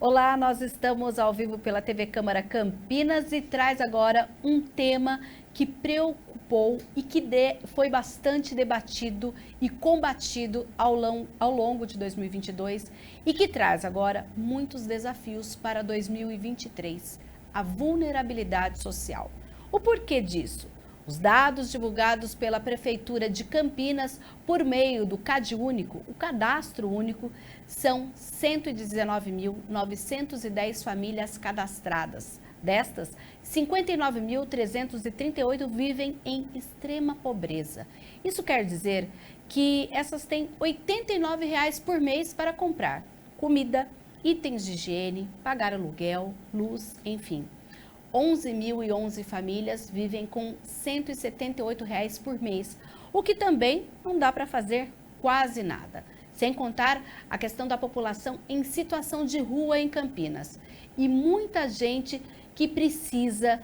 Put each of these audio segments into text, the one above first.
Olá, nós estamos ao vivo pela TV Câmara Campinas e traz agora um tema que preocupou e que foi bastante debatido e combatido ao longo de 2022 e que traz agora muitos desafios para 2023, a vulnerabilidade social. O porquê disso? Os dados divulgados pela Prefeitura de Campinas por meio do CadÚnico, o Cadastro Único, são 119.910 famílias cadastradas. Destas, 59.338 vivem em extrema pobreza. Isso quer dizer que essas têm R$ 89 por mês para comprar comida, itens de higiene, pagar aluguel, luz, enfim. 11.011 famílias vivem com R$ 178 por mês, o que também não dá para fazer quase nada. Sem contar a questão da população em situação de rua em Campinas. E muita gente que precisa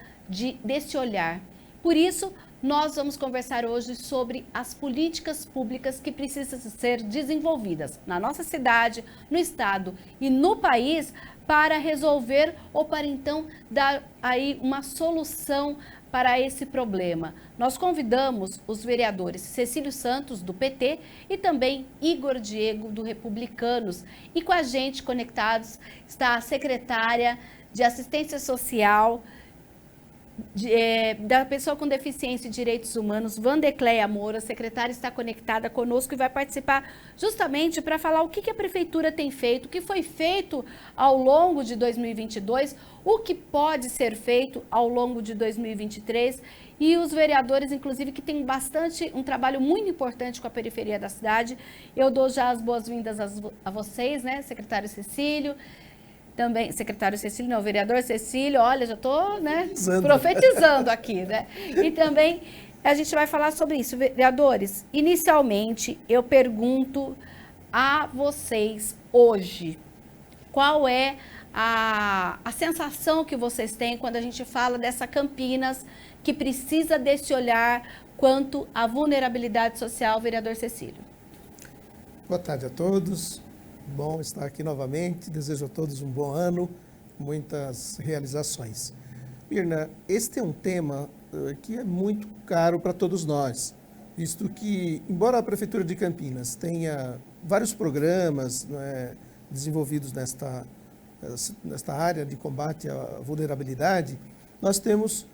desse olhar. Por isso, nós vamos conversar hoje sobre as políticas públicas que precisam ser desenvolvidas na nossa cidade, no estado e no país para resolver ou para então dar aí uma solução para esse problema. Nós convidamos os vereadores Cecílio Santos, do PT, e também Igor Diego, do Republicanos. E com a gente conectados está a secretária de Assistência Social da Pessoa com Deficiência e Direitos Humanos, Vandecleia Moura. A secretária está conectada conosco e vai participar justamente para falar o que a Prefeitura tem feito, o que foi feito ao longo de 2022, o que pode ser feito ao longo de 2023 e os vereadores, inclusive, que têm um trabalho muito importante com a periferia da cidade. Eu dou já as boas-vindas a vocês, né, secretário Cecílio. Também, secretário Cecílio, não, vereador Cecílio, olha, já estou, né, profetizando aqui, né? E também a gente vai falar sobre isso. Vereadores, inicialmente eu pergunto a vocês hoje, qual é a sensação que vocês têm quando a gente fala dessa Campinas que precisa desse olhar quanto à vulnerabilidade social, vereador Cecílio? Boa tarde a todos. Bom estar aqui novamente, desejo a todos um bom ano, muitas realizações. Mirna, este é um tema que é muito caro para todos nós, visto que, embora a Prefeitura de Campinas tenha vários programas desenvolvidos nesta área de combate à vulnerabilidade, nós temos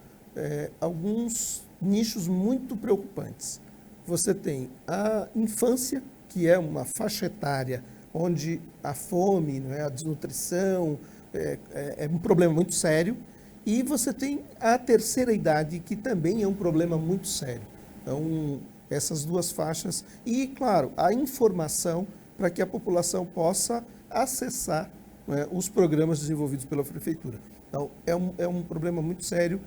alguns nichos muito preocupantes. Você tem a infância, que é uma faixa etária onde a fome, a desnutrição é um problema muito sério, e você tem a terceira idade, que também é um problema muito sério. Então, essas duas faixas e, claro, a informação para que a população possa acessar os programas desenvolvidos pela Prefeitura. Então, é um problema muito sério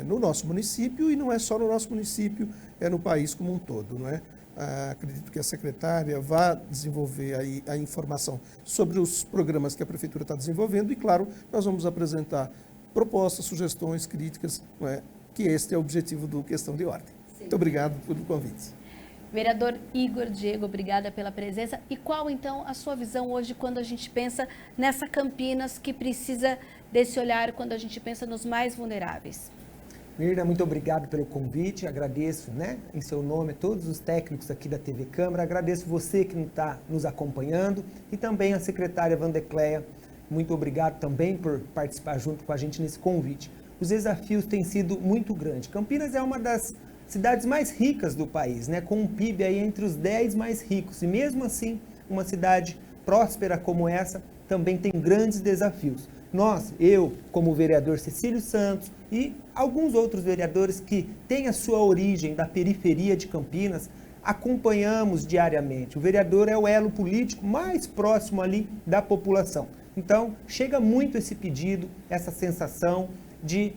no nosso município, e não é só no nosso município, é no país como um todo, não é? Acredito que a secretária vá desenvolver aí a informação sobre os programas que a Prefeitura está desenvolvendo e, claro, nós vamos apresentar propostas, sugestões, críticas, que este é o objetivo do Questão de Ordem. Sim. Muito obrigado pelo convite. Vereador Igor Diego, obrigada pela presença. E qual, então, a sua visão hoje quando a gente pensa nessa Campinas que precisa desse olhar, quando a gente pensa nos mais vulneráveis? Mirna, muito obrigado pelo convite, agradeço, em seu nome, a todos os técnicos aqui da TV Câmara, agradeço você que está nos acompanhando e também a secretária Vandecleia, muito obrigado também por participar junto com a gente nesse convite. Os desafios têm sido muito grandes. Campinas é uma das cidades mais ricas do país, com um PIB aí entre os 10 mais ricos, e mesmo assim, uma cidade próspera como essa também tem grandes desafios. Nós, eu, como vereador Cecílio Santos e alguns outros vereadores que têm a sua origem da periferia de Campinas, acompanhamos diariamente. O vereador é o elo político mais próximo ali da população. Então, chega muito esse pedido, essa sensação de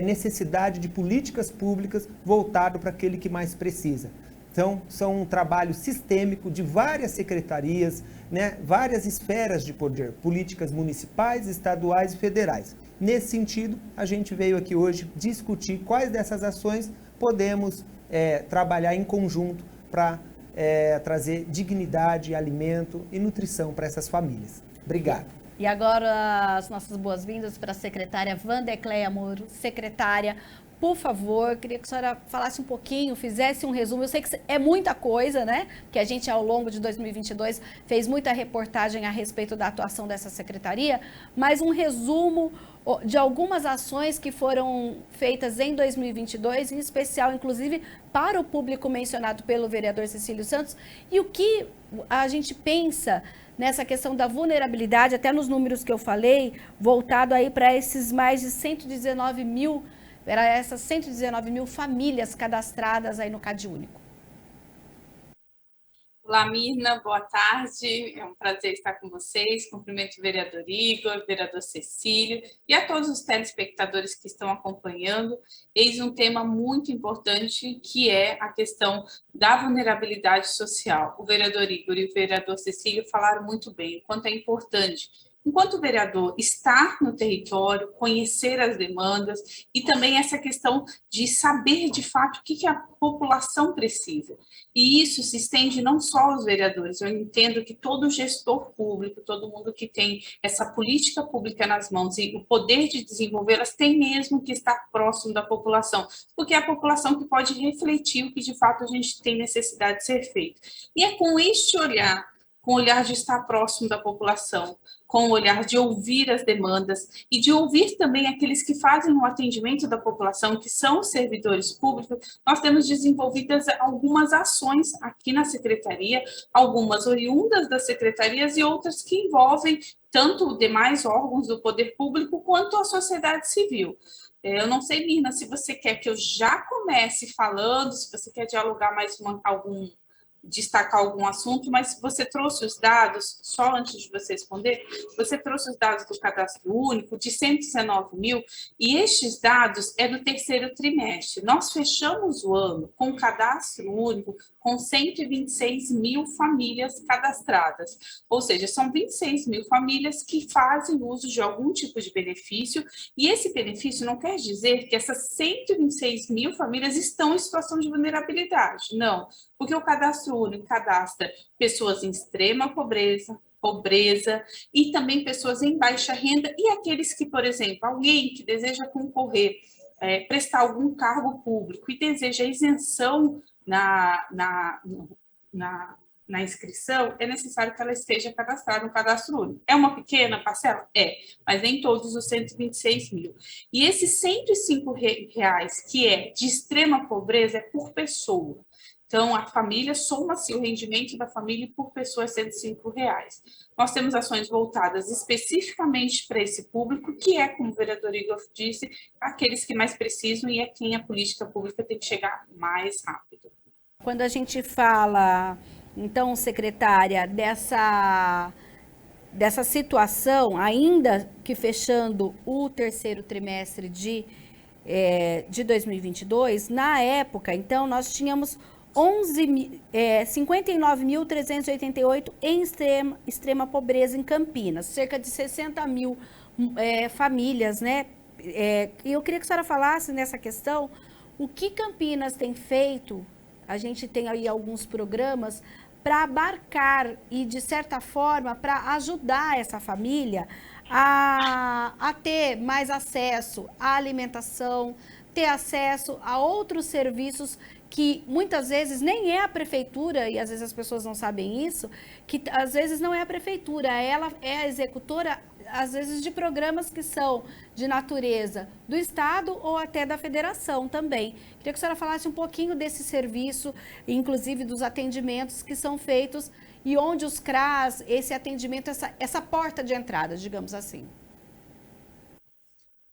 necessidade de políticas públicas voltado para aquele que mais precisa. Então, são um trabalho sistêmico de várias secretarias, várias esferas de poder, políticas municipais, estaduais e federais. Nesse sentido, a gente veio aqui hoje discutir quais dessas ações podemos trabalhar em conjunto para trazer dignidade, alimento e nutrição para essas famílias. Obrigado. E agora as nossas boas-vindas para a secretária Wandecleia Moro. Secretária, por favor, queria que a senhora falasse um pouquinho, fizesse um resumo. Eu sei que é muita coisa, né? Que a gente, ao longo de 2022, fez muita reportagem a respeito da atuação dessa secretaria, mas um resumo de algumas ações que foram feitas em 2022, em especial, inclusive, para o público mencionado pelo vereador Cecílio Santos, e o que a gente pensa nessa questão da vulnerabilidade, até nos números que eu falei, voltado aí para esses mais de 119 mil, para essas 119 mil famílias cadastradas aí no CadÚnico. Olá, Mirna, boa tarde, é um prazer estar com vocês, cumprimento o vereador Igor, o vereador Cecílio e a todos os telespectadores que estão acompanhando. Eis um tema muito importante, que é a questão da vulnerabilidade social. O vereador Igor e o vereador Cecílio falaram muito bem, o quanto é importante, enquanto vereador, estar no território, conhecer as demandas e também essa questão de saber de fato o que a população precisa. E isso se estende não só aos vereadores, eu entendo que todo gestor público, todo mundo que tem essa política pública nas mãos e o poder de desenvolvê-las tem mesmo que estar próximo da população, porque é a população que pode refletir o que de fato a gente tem necessidade de ser feito. E é com este olhar, com o olhar de estar próximo da população, com o olhar de ouvir as demandas e de ouvir também aqueles que fazem o atendimento da população, que são os servidores públicos, nós temos desenvolvidas algumas ações aqui na Secretaria, algumas oriundas das secretarias e outras que envolvem tanto demais órgãos do poder público quanto a sociedade civil. Eu não sei, Mirna, se você quer que eu já comece falando, se você quer dialogar mais destacar algum assunto, mas você trouxe os dados, só antes de você responder, você trouxe os dados do cadastro único de 119 mil, e estes dados é do terceiro trimestre. Nós fechamos o ano com o cadastro único com 126 mil famílias cadastradas, ou seja, são 26 mil famílias que fazem uso de algum tipo de benefício, e esse benefício não quer dizer que essas 126 mil famílias estão em situação de vulnerabilidade, não, porque o cadastro único cadastra pessoas em extrema pobreza e também pessoas em baixa renda e aqueles que, por exemplo, alguém que deseja concorrer, prestar algum cargo público e deseja isenção na inscrição, é necessário que ela esteja cadastrada no cadastro único. É uma pequena parcela? É, mas nem todos os 126 mil. E esses R$105, que é de extrema pobreza, é por pessoa. Então, a família soma-se o rendimento da família por pessoa R$105. Nós temos ações voltadas especificamente para esse público, que é, como o vereador Igor disse, aqueles que mais precisam e é quem a política pública tem que chegar mais rápido. Quando a gente fala, então, secretária, dessa situação, ainda que fechando o terceiro trimestre de 2022, na época, então, nós tínhamos 59.388 em extrema pobreza em Campinas, cerca de 60 mil famílias, né? E eu queria que a senhora falasse nessa questão, o que Campinas tem feito, a gente tem aí alguns programas para abarcar e, de certa forma, para ajudar essa família a ter mais acesso à alimentação, ter acesso a outros serviços que muitas vezes nem é a prefeitura, e às vezes as pessoas não sabem isso, que às vezes não é a prefeitura, ela é a executora, às vezes, de programas que são de natureza do Estado ou até da Federação também. Queria que a senhora falasse um pouquinho desse serviço, inclusive dos atendimentos que são feitos e onde os CRAS, esse atendimento, essa porta de entrada, digamos assim.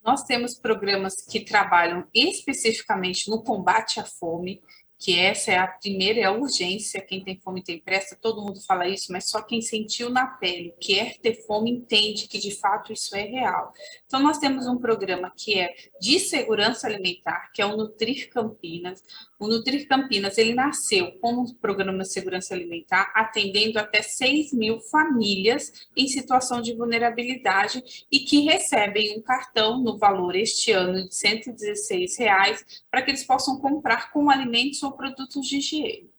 Nós temos programas que trabalham especificamente no combate à fome, que essa é a primeira, é a urgência, quem tem fome tem pressa, todo mundo fala isso, mas só quem sentiu na pele, quer ter fome, entende que de fato isso é real. Então nós temos um programa que é de segurança alimentar, que é o Nutrir Campinas. O Nutrir Campinas, ele nasceu como um programa de segurança alimentar, atendendo até 6 mil famílias em situação de vulnerabilidade e que recebem um cartão no valor este ano de R$116, para que eles possam comprar com alimentos ou produtos de higiene.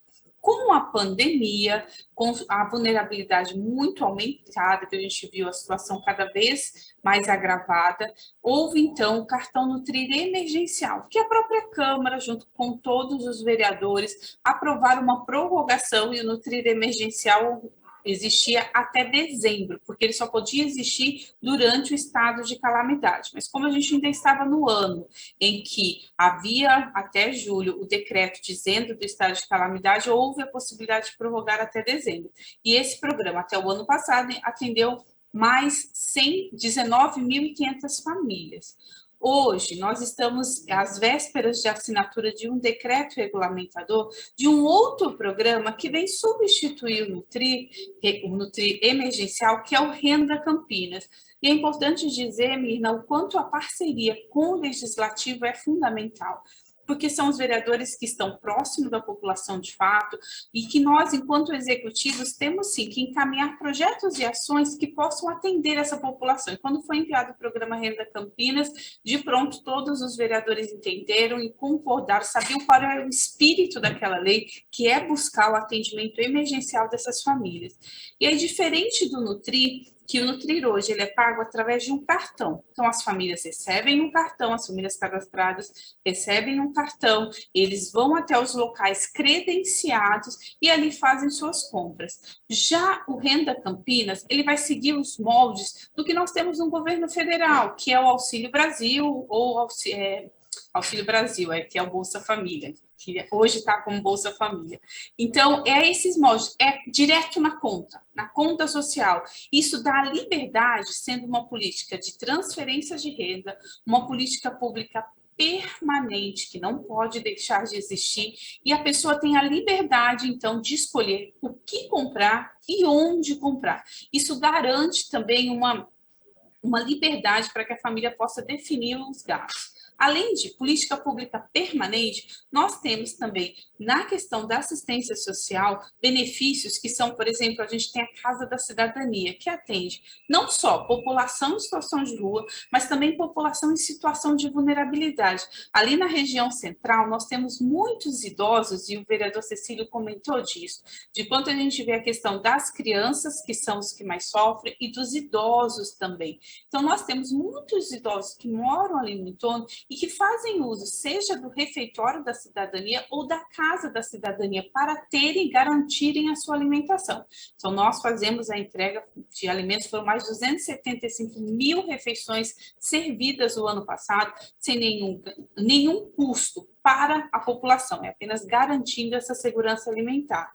Com a pandemia, com a vulnerabilidade muito aumentada, que a gente viu a situação cada vez mais agravada, houve então o cartão Nutrir emergencial, que a própria Câmara, junto com todos os vereadores, aprovaram uma prorrogação, e o Nutrir emergencial existia até dezembro, porque ele só podia existir durante o estado de calamidade. Mas como a gente ainda estava no ano em que havia até julho o decreto dizendo do estado de calamidade, houve a possibilidade de prorrogar até dezembro. E esse programa, até o ano passado, atendeu mais 19.500 famílias. Hoje, nós estamos às vésperas de assinatura de um decreto regulamentador de um outro programa que vem substituir o Nutrir emergencial, que é o Renda Campinas. E é importante dizer, Mirna, o quanto a parceria com o Legislativo é fundamental, porque são os vereadores que estão próximos da população de fato, e que nós, enquanto executivos, temos sim que encaminhar projetos e ações que possam atender essa população. E quando foi enviado o programa Renda Campinas, de pronto todos os vereadores entenderam e concordaram, sabiam qual era o espírito daquela lei, que é buscar o atendimento emergencial dessas famílias. E aí, diferente do Nutrir, que o Nutrir hoje ele é pago através de um cartão. Então, as famílias recebem um cartão, as famílias cadastradas recebem um cartão, eles vão até os locais credenciados e ali fazem suas compras. Já o Renda Campinas, ele vai seguir os moldes do que nós temos no governo federal, que é o Auxílio Brasil, ou Auxílio Brasil, que é o Bolsa Família, que hoje está como Bolsa Família. Então, é esses moldes, é direto na conta social. Isso dá liberdade, sendo uma política de transferência de renda, uma política pública permanente, que não pode deixar de existir, e a pessoa tem a liberdade, então, de escolher o que comprar e onde comprar. Isso garante também uma liberdade para que a família possa definir os gastos. Além de política pública permanente, nós temos também, na questão da assistência social, benefícios que são, por exemplo, a gente tem a Casa da Cidadania, que atende não só população em situação de rua, mas também população em situação de vulnerabilidade. Ali na região central, nós temos muitos idosos, e o vereador Cecílio comentou disso, de quanto a gente vê a questão das crianças, que são os que mais sofrem, e dos idosos também. Então, nós temos muitos idosos que moram ali no entorno e que fazem uso, seja do refeitório da cidadania ou da casa da cidadania, para terem e garantirem a sua alimentação. Então, nós fazemos a entrega de alimentos, foram mais de 275 mil refeições servidas o ano passado, sem nenhum custo para a população, é apenas garantindo essa segurança alimentar.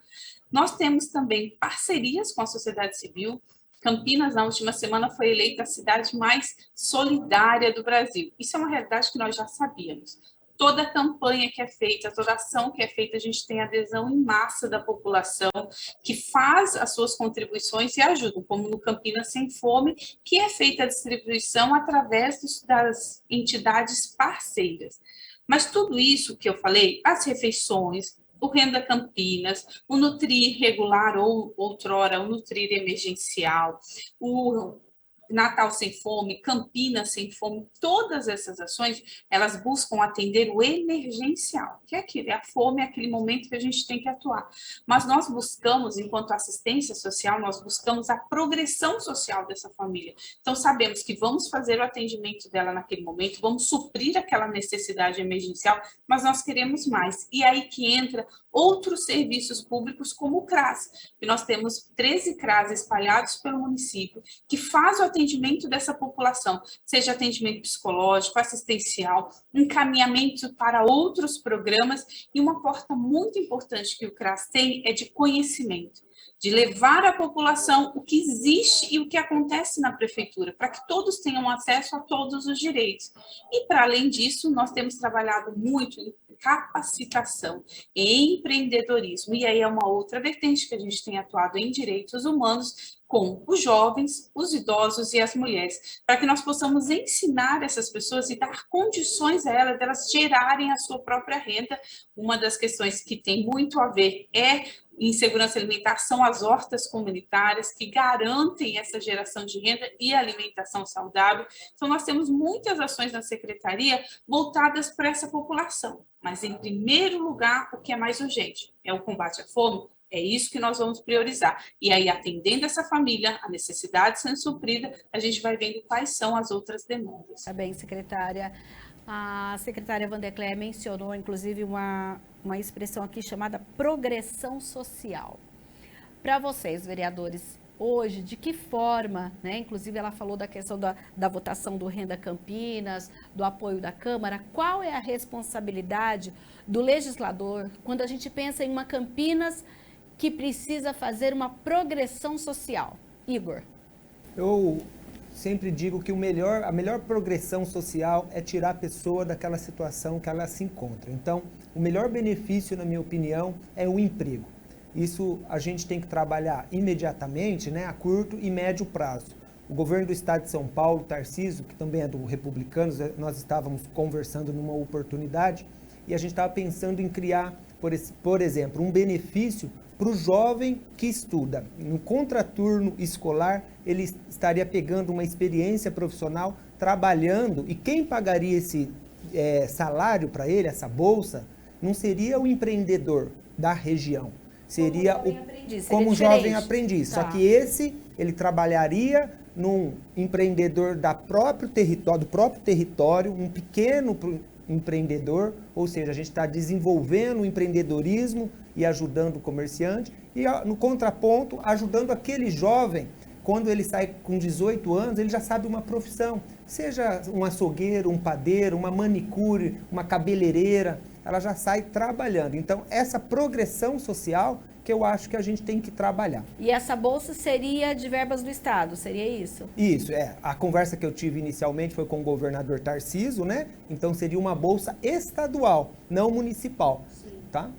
Nós temos também parcerias com a sociedade civil. Campinas, na última semana, foi eleita a cidade mais solidária do Brasil. Isso é uma realidade que nós já sabíamos. Toda campanha que é feita, toda ação que é feita, a gente tem adesão em massa da população, que faz as suas contribuições e ajuda, como no Campinas Sem Fome, que é feita a distribuição através das entidades parceiras. Mas tudo isso que eu falei, as refeições, o Renda Campinas, o Nutrir regular ou outrora o Nutrir emergencial, o Natal Sem Fome, Campinas Sem Fome, todas essas ações, elas buscam atender o emergencial, que é a fome, é aquele momento que a gente tem que atuar. Mas nós buscamos, enquanto assistência social, nós buscamos a progressão social dessa família. Então, sabemos que vamos fazer o atendimento dela naquele momento, vamos suprir aquela necessidade emergencial, mas nós queremos mais. E aí que entra outros serviços públicos, como o CRAS, que nós temos 13 CRAS espalhados pelo município, que faz o atendimento dessa população, seja atendimento psicológico, assistencial, encaminhamento para outros programas, e uma porta muito importante que o CRAS tem é de conhecimento, de levar à população o que existe e o que acontece na prefeitura, para que todos tenham acesso a todos os direitos. E, para além disso, nós temos trabalhado muito em capacitação, em empreendedorismo, e aí é uma outra vertente que a gente tem atuado em direitos humanos, com os jovens, os idosos e as mulheres, para que nós possamos ensinar essas pessoas e dar condições a elas, delas gerarem a sua própria renda. Uma das questões que tem muito a ver é em segurança alimentar são as hortas comunitárias, que garantem essa geração de renda e alimentação saudável. Então, nós temos muitas ações na secretaria voltadas para essa população. Mas, em primeiro lugar, o que é mais urgente é o combate à fome. É isso que nós vamos priorizar. E aí, atendendo essa família, a necessidade sendo suprida, a gente vai vendo quais são as outras demandas. Tá bem, secretária. A secretária Vandercléia mencionou, inclusive, uma expressão aqui chamada progressão social. Para vocês, vereadores, hoje, de que forma, né? Inclusive, ela falou da questão da votação do Renda Campinas, do apoio da Câmara. Qual é a responsabilidade do legislador quando a gente pensa em uma Campinas que precisa fazer uma progressão social? Igor. Eu sempre digo que a melhor progressão social é tirar a pessoa daquela situação que ela se encontra. Então, o melhor benefício, na minha opinião, é o emprego. Isso a gente tem que trabalhar imediatamente, né, a curto e médio prazo. O governo do estado de São Paulo, Tarcísio, que também é do Republicanos, nós estávamos conversando numa oportunidade e a gente estava pensando em criar, por exemplo, um benefício para o jovem que estuda. No contraturno escolar, ele estaria pegando uma experiência profissional, trabalhando, e quem pagaria esse salário para ele, essa bolsa, não seria o empreendedor da região, seria como jovem aprendiz. Tá. Só que ele trabalharia num empreendedor do próprio território, um pequeno empreendedor, ou seja, a gente está desenvolvendo o empreendedorismo e ajudando o comerciante, e no contraponto, ajudando aquele jovem, quando ele sai com 18 anos, ele já sabe uma profissão, seja um açougueiro, um padeiro, uma manicure, uma cabeleireira, ela já sai trabalhando. Então, essa progressão social que eu acho que a gente tem que trabalhar. E essa bolsa seria de verbas do Estado, seria isso? Isso, a conversa que eu tive inicialmente foi com o governador Tarcísio, né? Então seria uma bolsa estadual, não municipal, tá?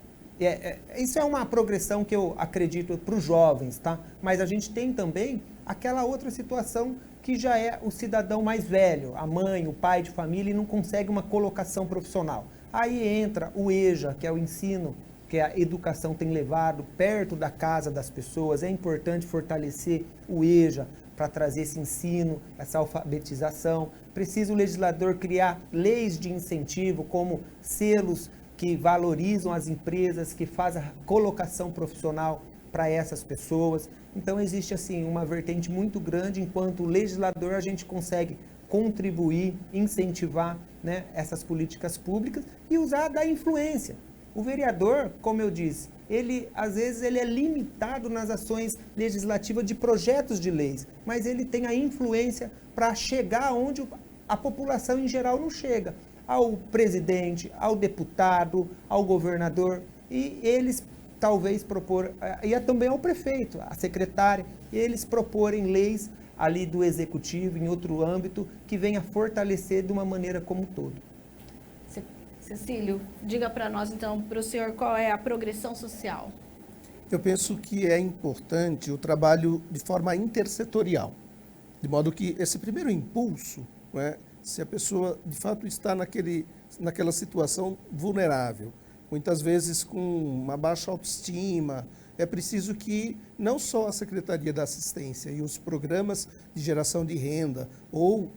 Isso é uma progressão que eu acredito para os jovens, tá? Mas a gente tem também aquela outra situação que já é o cidadão mais velho, a mãe, o pai de família, e não consegue uma colocação profissional. Aí entra o EJA, que é o ensino que a educação tem levado perto da casa das pessoas. É importante fortalecer o EJA para trazer esse ensino, essa alfabetização. Precisa o legislador criar leis de incentivo, como selos que valorizam as empresas, que fazem a colocação profissional para essas pessoas. Então existe assim uma vertente muito grande. Enquanto legislador, a gente consegue contribuir, incentivar, né, essas políticas públicas e usar da influência. O vereador, como eu disse, às vezes ele é limitado nas ações legislativas de projetos de leis, mas ele tem a influência para chegar onde a população em geral não chega, ao presidente, ao deputado, ao governador, e eles talvez e também ao prefeito, à secretária, eles proporem leis ali do executivo, em outro âmbito, que venha fortalecer de uma maneira como um todo. Cecílio, diga para nós, então, para o senhor, qual é a progressão social? Eu penso que é importante o trabalho de forma intersetorial, de modo que esse primeiro impulso, né, se a pessoa de fato está naquela situação vulnerável, muitas vezes com uma baixa autoestima, é preciso que não só a Secretaria da Assistência e os programas de geração de renda ou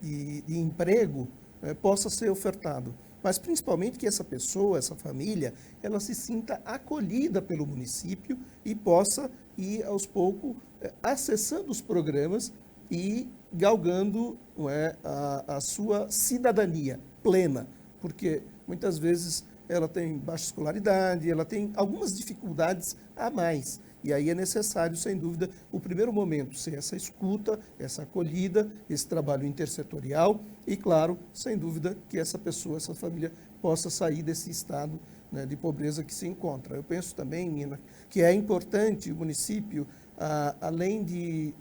de emprego possa ser ofertado, mas principalmente que essa pessoa, essa família, ela se sinta acolhida pelo município e possa ir aos poucos acessando os programas e galgando, não é, a sua cidadania plena, porque muitas vezes ela tem baixa escolaridade, ela tem algumas dificuldades a mais. E aí é necessário, sem dúvida, o primeiro momento ser essa escuta, essa acolhida, esse trabalho intersetorial e, claro, sem dúvida, que essa pessoa, essa família possa sair desse estado, né, de pobreza que se encontra. Eu penso também, Nina, que é importante o município, além de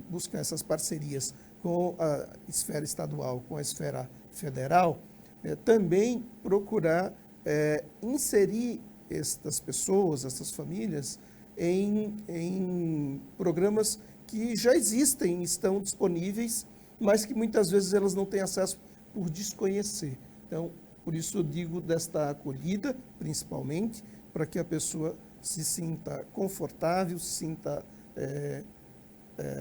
buscar essas parcerias com a esfera estadual, com a esfera federal, também procurar inserir estas pessoas, essas famílias, em programas que já existem, estão disponíveis, mas que muitas vezes elas não têm acesso por desconhecer. Então, por isso eu digo desta acolhida, principalmente, para que a pessoa se sinta confortável, se sinta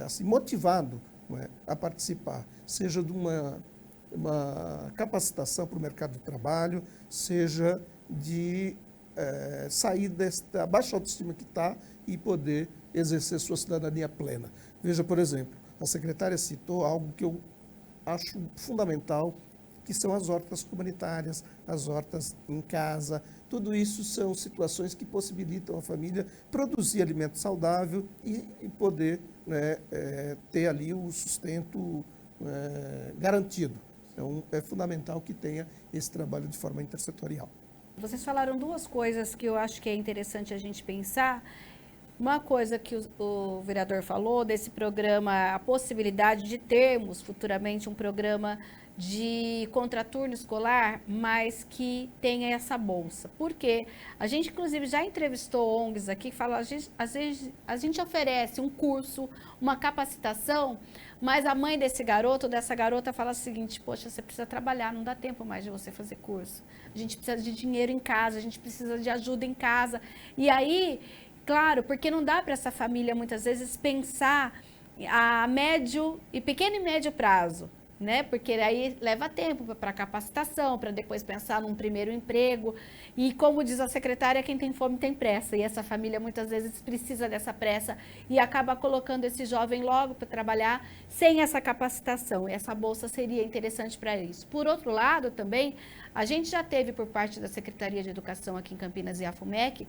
assim, motivado, não é, a participar, seja de uma capacitação para o mercado de trabalho, seja de sair desta baixa autoestima que está e poder exercer sua cidadania plena. Veja, por exemplo, a secretária citou algo que eu acho fundamental, que são as hortas comunitárias, as hortas em casa. Tudo isso são situações que possibilitam a família produzir alimento saudável e poder, né, ter ali o sustento garantido. Então, é fundamental que tenha esse trabalho de forma intersetorial. Vocês falaram duas coisas que eu acho que é interessante a gente pensar. Uma coisa que o vereador falou desse programa, a possibilidade de termos futuramente um programa de contraturno escolar, mas que tenha essa bolsa. Porque a gente, inclusive, já entrevistou ONGs aqui que falam, às vezes a gente oferece um curso, uma capacitação, mas a mãe desse garoto, dessa garota, fala o seguinte: poxa, você precisa trabalhar, não dá tempo mais de você fazer curso. A gente precisa de dinheiro em casa, a gente precisa de ajuda em casa. E aí, claro, porque não dá para essa família, muitas vezes, pensar a médio e pequeno e médio prazo, né? Porque aí leva tempo para capacitação, para depois pensar num primeiro emprego. E como diz a secretária, quem tem fome tem pressa. E essa família muitas vezes precisa dessa pressa e acaba colocando esse jovem logo para trabalhar sem essa capacitação. E essa bolsa seria interessante para isso. Por outro lado, também, a gente já teve por parte da Secretaria de Educação aqui em Campinas e a FUMEC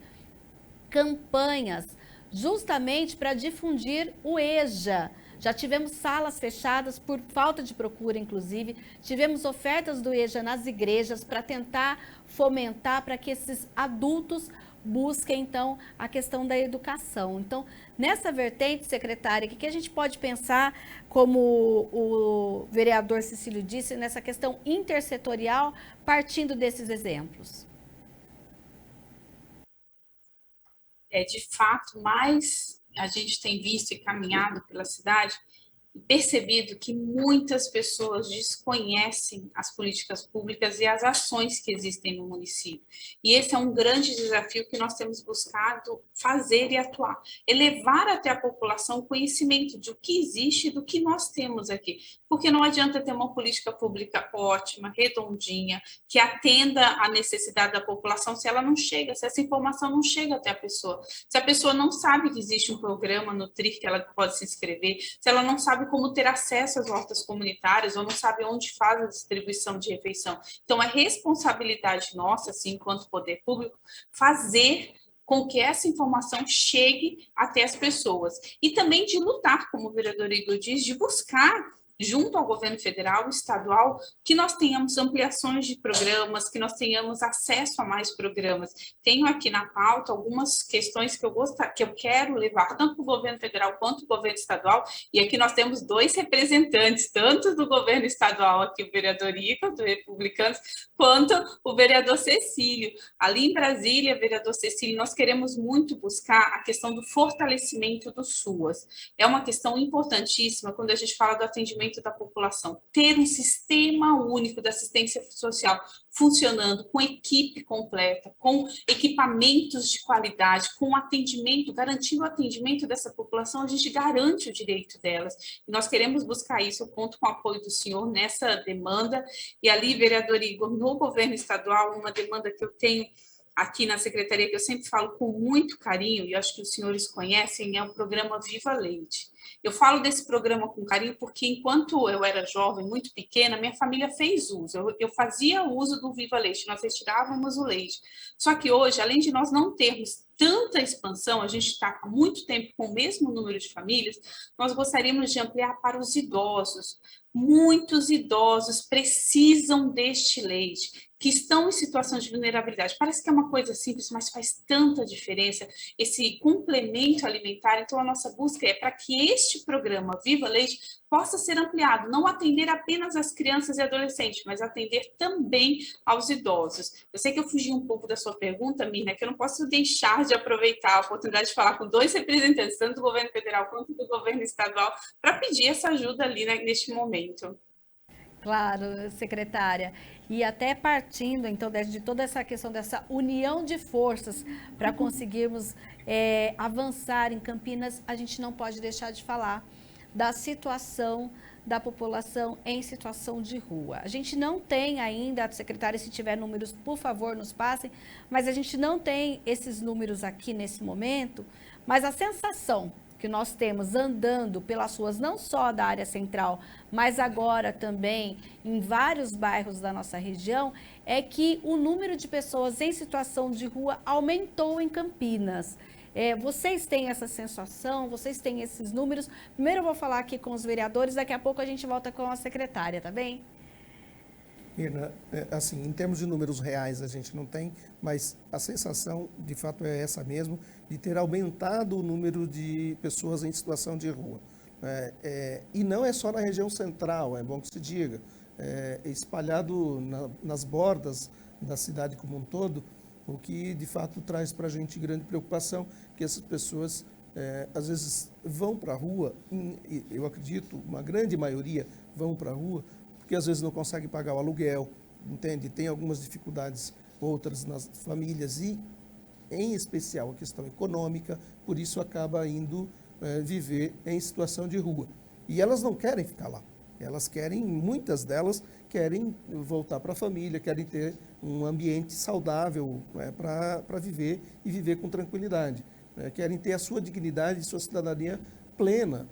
campanhas justamente para difundir o EJA. Já tivemos salas fechadas por falta de procura, inclusive. Tivemos ofertas do EJA nas igrejas para tentar fomentar para que esses adultos busquem, então, a questão da educação. Então, nessa vertente, secretária, o que a gente pode pensar, como o vereador Cecílio disse, nessa questão intersetorial, partindo desses exemplos? De fato, mais a gente tem visto e caminhado pela cidade e percebido que muitas pessoas desconhecem as políticas públicas e as ações que existem no município. E esse é um grande desafio que nós temos buscado fazer e atuar. Elevar até a população o conhecimento de o que existe e do que nós temos aqui. Porque não adianta ter uma política pública ótima, redondinha, que atenda à necessidade da população se ela não chega, se essa informação não chega até a pessoa. Se a pessoa não sabe que existe um programa no TRIR que ela pode se inscrever, se ela não sabe como ter acesso às hortas comunitárias ou não sabe onde faz a distribuição de refeição. Então, é responsabilidade nossa, assim, enquanto poder público, fazer com que essa informação chegue até as pessoas. E também de lutar, como o vereador Igor diz, de buscar junto ao governo federal, estadual, que nós tenhamos ampliações de programas, que nós tenhamos acesso a mais programas. Tenho aqui na pauta algumas questões que eu quero levar, tanto para o governo federal quanto para o governo estadual, e aqui nós temos dois representantes, tanto do governo estadual, aqui o vereador Igor, do Republicanos, quanto o vereador Cecílio. Ali em Brasília, vereador Cecílio, nós queremos muito buscar a questão do fortalecimento do SUAS. É uma questão importantíssima quando a gente fala do atendimento da população, ter um sistema único da assistência social funcionando com equipe completa, com equipamentos de qualidade, com atendimento, garantindo o atendimento dessa população, a gente garante o direito delas. E nós queremos buscar isso, eu conto com o apoio do senhor nessa demanda. E ali, vereador Igor, no governo estadual, uma demanda que eu tenho aqui na secretaria, que eu sempre falo com muito carinho, e acho que os senhores conhecem, é o programa Viva Leite. Eu falo desse programa com carinho porque, enquanto eu era jovem, muito pequena, minha família fez uso. Eu fazia uso do Viva Leite, nós retirávamos o leite. Só que hoje, além de nós não termos tanta expansão, a gente está há muito tempo com o mesmo número de famílias, nós gostaríamos de ampliar para os idosos. Muitos idosos precisam deste leite, que estão em situação de vulnerabilidade. Parece que é uma coisa simples, mas faz tanta diferença esse complemento alimentar. Então, a nossa busca é para que este programa Viva Leite possa ser ampliado, não atender apenas as crianças e adolescentes, mas atender também aos idosos. Eu sei que eu fugi um pouco da sua pergunta, Mirna, que eu não posso deixar de aproveitar a oportunidade de falar com dois representantes, tanto do governo federal quanto do governo estadual, para pedir essa ajuda ali, né, neste momento. Claro, secretária. E até partindo, então, de toda essa questão dessa união de forças para conseguirmos avançar em Campinas, a gente não pode deixar de falar da situação da população em situação de rua. A gente não tem ainda, secretária, se tiver números, por favor, nos passem, mas a gente não tem esses números aqui nesse momento, mas a sensação que nós temos andando pelas ruas, não só da área central, mas agora também em vários bairros da nossa região, é que o número de pessoas em situação de rua aumentou em Campinas. Vocês têm essa sensação, vocês têm esses números? Primeiro eu vou falar aqui com os vereadores, daqui a pouco a gente volta com a secretária, tá bem? Mirna, assim, em termos de números reais a gente não tem, mas a sensação de fato é essa mesmo, de ter aumentado o número de pessoas em situação de rua. E não é só na região central, é bom que se diga, espalhado nas bordas da cidade como um todo, o que de fato traz para a gente grande preocupação, que essas pessoas às vezes vão para a rua, eu acredito, uma grande maioria vão para a rua, porque às vezes não consegue pagar o aluguel, entende? Tem algumas dificuldades, outras nas famílias e, em especial, a questão econômica, por isso acaba indo viver em situação de rua. E elas não querem ficar lá, elas querem, muitas delas querem voltar para a família, querem ter um ambiente saudável para viver e viver com tranquilidade. Querem ter a sua dignidade e sua cidadania plena,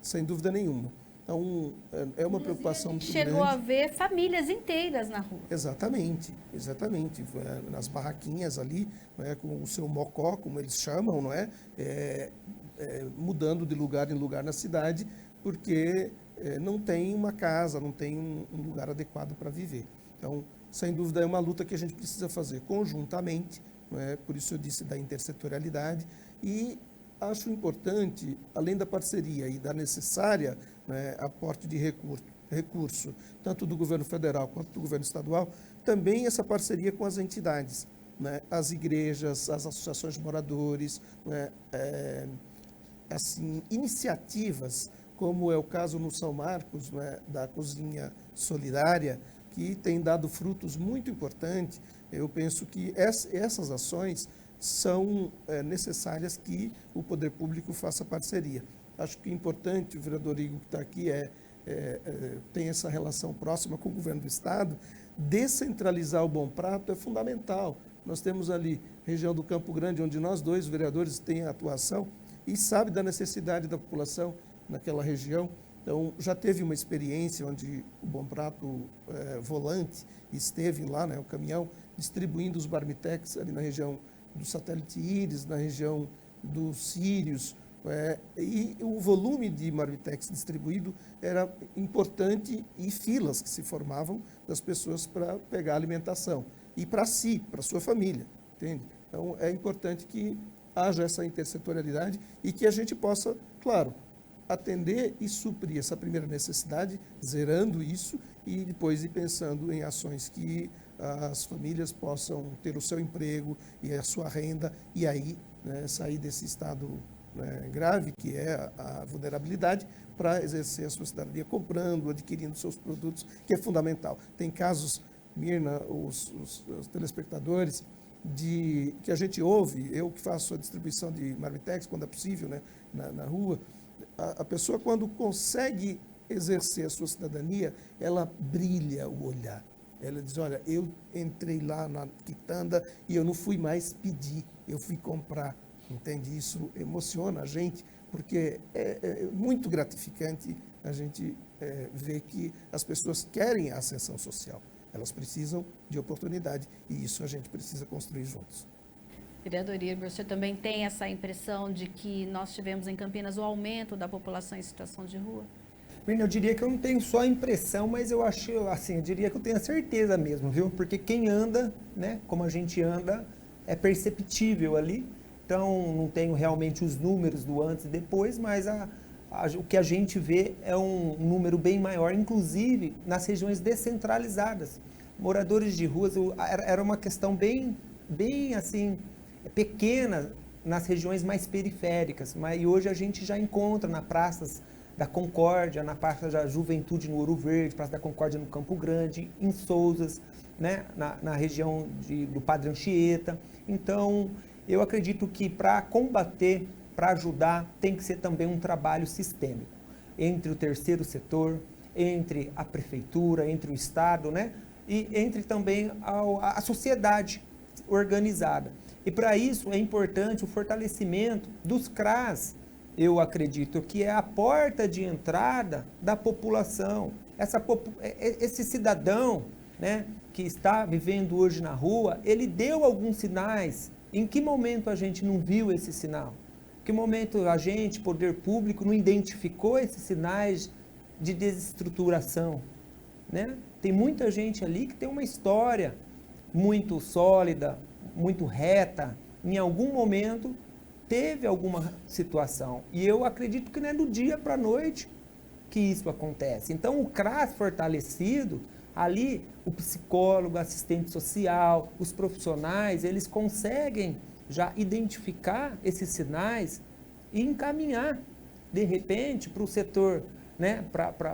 sem dúvida nenhuma. Então, é uma preocupação muito grande. Chegou a ver famílias inteiras na rua. Exatamente, exatamente. Nas barraquinhas ali, com o seu mocó, como eles chamam, não é? Mudando de lugar em lugar na cidade, porque não tem uma casa, não tem um lugar adequado para viver. Então, sem dúvida, é uma luta que a gente precisa fazer conjuntamente, não é? Por isso eu disse da intersetorialidade, e acho importante, além da parceria e da necessária aporte de recurso, tanto do governo federal quanto do governo estadual, também essa parceria com as entidades, as igrejas, as associações de moradores, assim, iniciativas, como é o caso no São Marcos, da Cozinha Solidária, que tem dado frutos muito importantes. Eu penso que essas ações são necessárias que o poder público faça parceria. Acho que é importante, o vereador Igor que está aqui tem essa relação próxima com o governo do Estado. Descentralizar o Bom Prato é fundamental. Nós temos ali região do Campo Grande, onde nós dois vereadores têm atuação e sabe da necessidade da população naquela região. Então, já teve uma experiência onde o Bom Prato volante esteve lá, o caminhão, distribuindo os marmitex ali na região do Satélite Íris, na região dos Sírios, e o volume de marmitex distribuído era importante e filas que se formavam das pessoas para pegar alimentação e para si, para sua família, entende? Então, é importante que haja essa intersetorialidade e que a gente possa, claro, atender e suprir essa primeira necessidade, zerando isso e depois ir pensando em ações que as famílias possam ter o seu emprego e a sua renda e aí sair desse estado grave, que é a vulnerabilidade, para exercer a sua cidadania comprando, adquirindo seus produtos, que é fundamental. Tem casos, Mirna, os telespectadores, que a gente ouve, eu que faço a distribuição de marmitex, quando é possível, na rua, a pessoa, quando consegue exercer a sua cidadania, ela brilha o olhar. Ela diz, olha, eu entrei lá na quitanda e eu não fui mais pedir, eu fui comprar. Entende? Isso emociona a gente, porque é muito gratificante a gente ver que as pessoas querem a ascensão social. Elas precisam de oportunidade e isso a gente precisa construir juntos. Vereador Igor, você também tem essa impressão de que nós tivemos em Campinas o aumento da população em situação de rua? Eu diria que eu não tenho só a impressão, mas eu acho, assim, eu diria que eu tenho a certeza mesmo, viu? Porque quem anda, como a gente anda, é perceptível ali. Então, não tenho realmente os números do antes e depois, mas o que a gente vê é um número bem maior, inclusive nas regiões descentralizadas. Moradores de ruas, era uma questão bem assim, pequena nas regiões mais periféricas, mas hoje a gente já encontra nas praças da Concórdia, na Praça da Juventude no Ouro Verde, Praça da Concórdia no Campo Grande, em Souzas, né, na região do Padre Anchieta. Então, eu acredito que para combater, para ajudar, tem que ser também um trabalho sistêmico entre o terceiro setor, entre a prefeitura, entre o Estado, né, e entre também a sociedade organizada. E para isso é importante o fortalecimento dos CRAs. Eu acredito que é a porta de entrada da população. Esse cidadão, né, que está vivendo hoje na rua, ele deu alguns sinais. Em que momento a gente não viu esse sinal? Em que momento a gente, poder público, não identificou esses sinais de desestruturação? Né? Tem muita gente ali que tem uma história muito sólida, muito reta. Em algum momento teve alguma situação. E eu acredito que não é do dia para a noite que isso acontece. Então, o CRAS fortalecido, ali o psicólogo, assistente social, os profissionais, eles conseguem já identificar esses sinais e encaminhar, de repente, para o setor, né?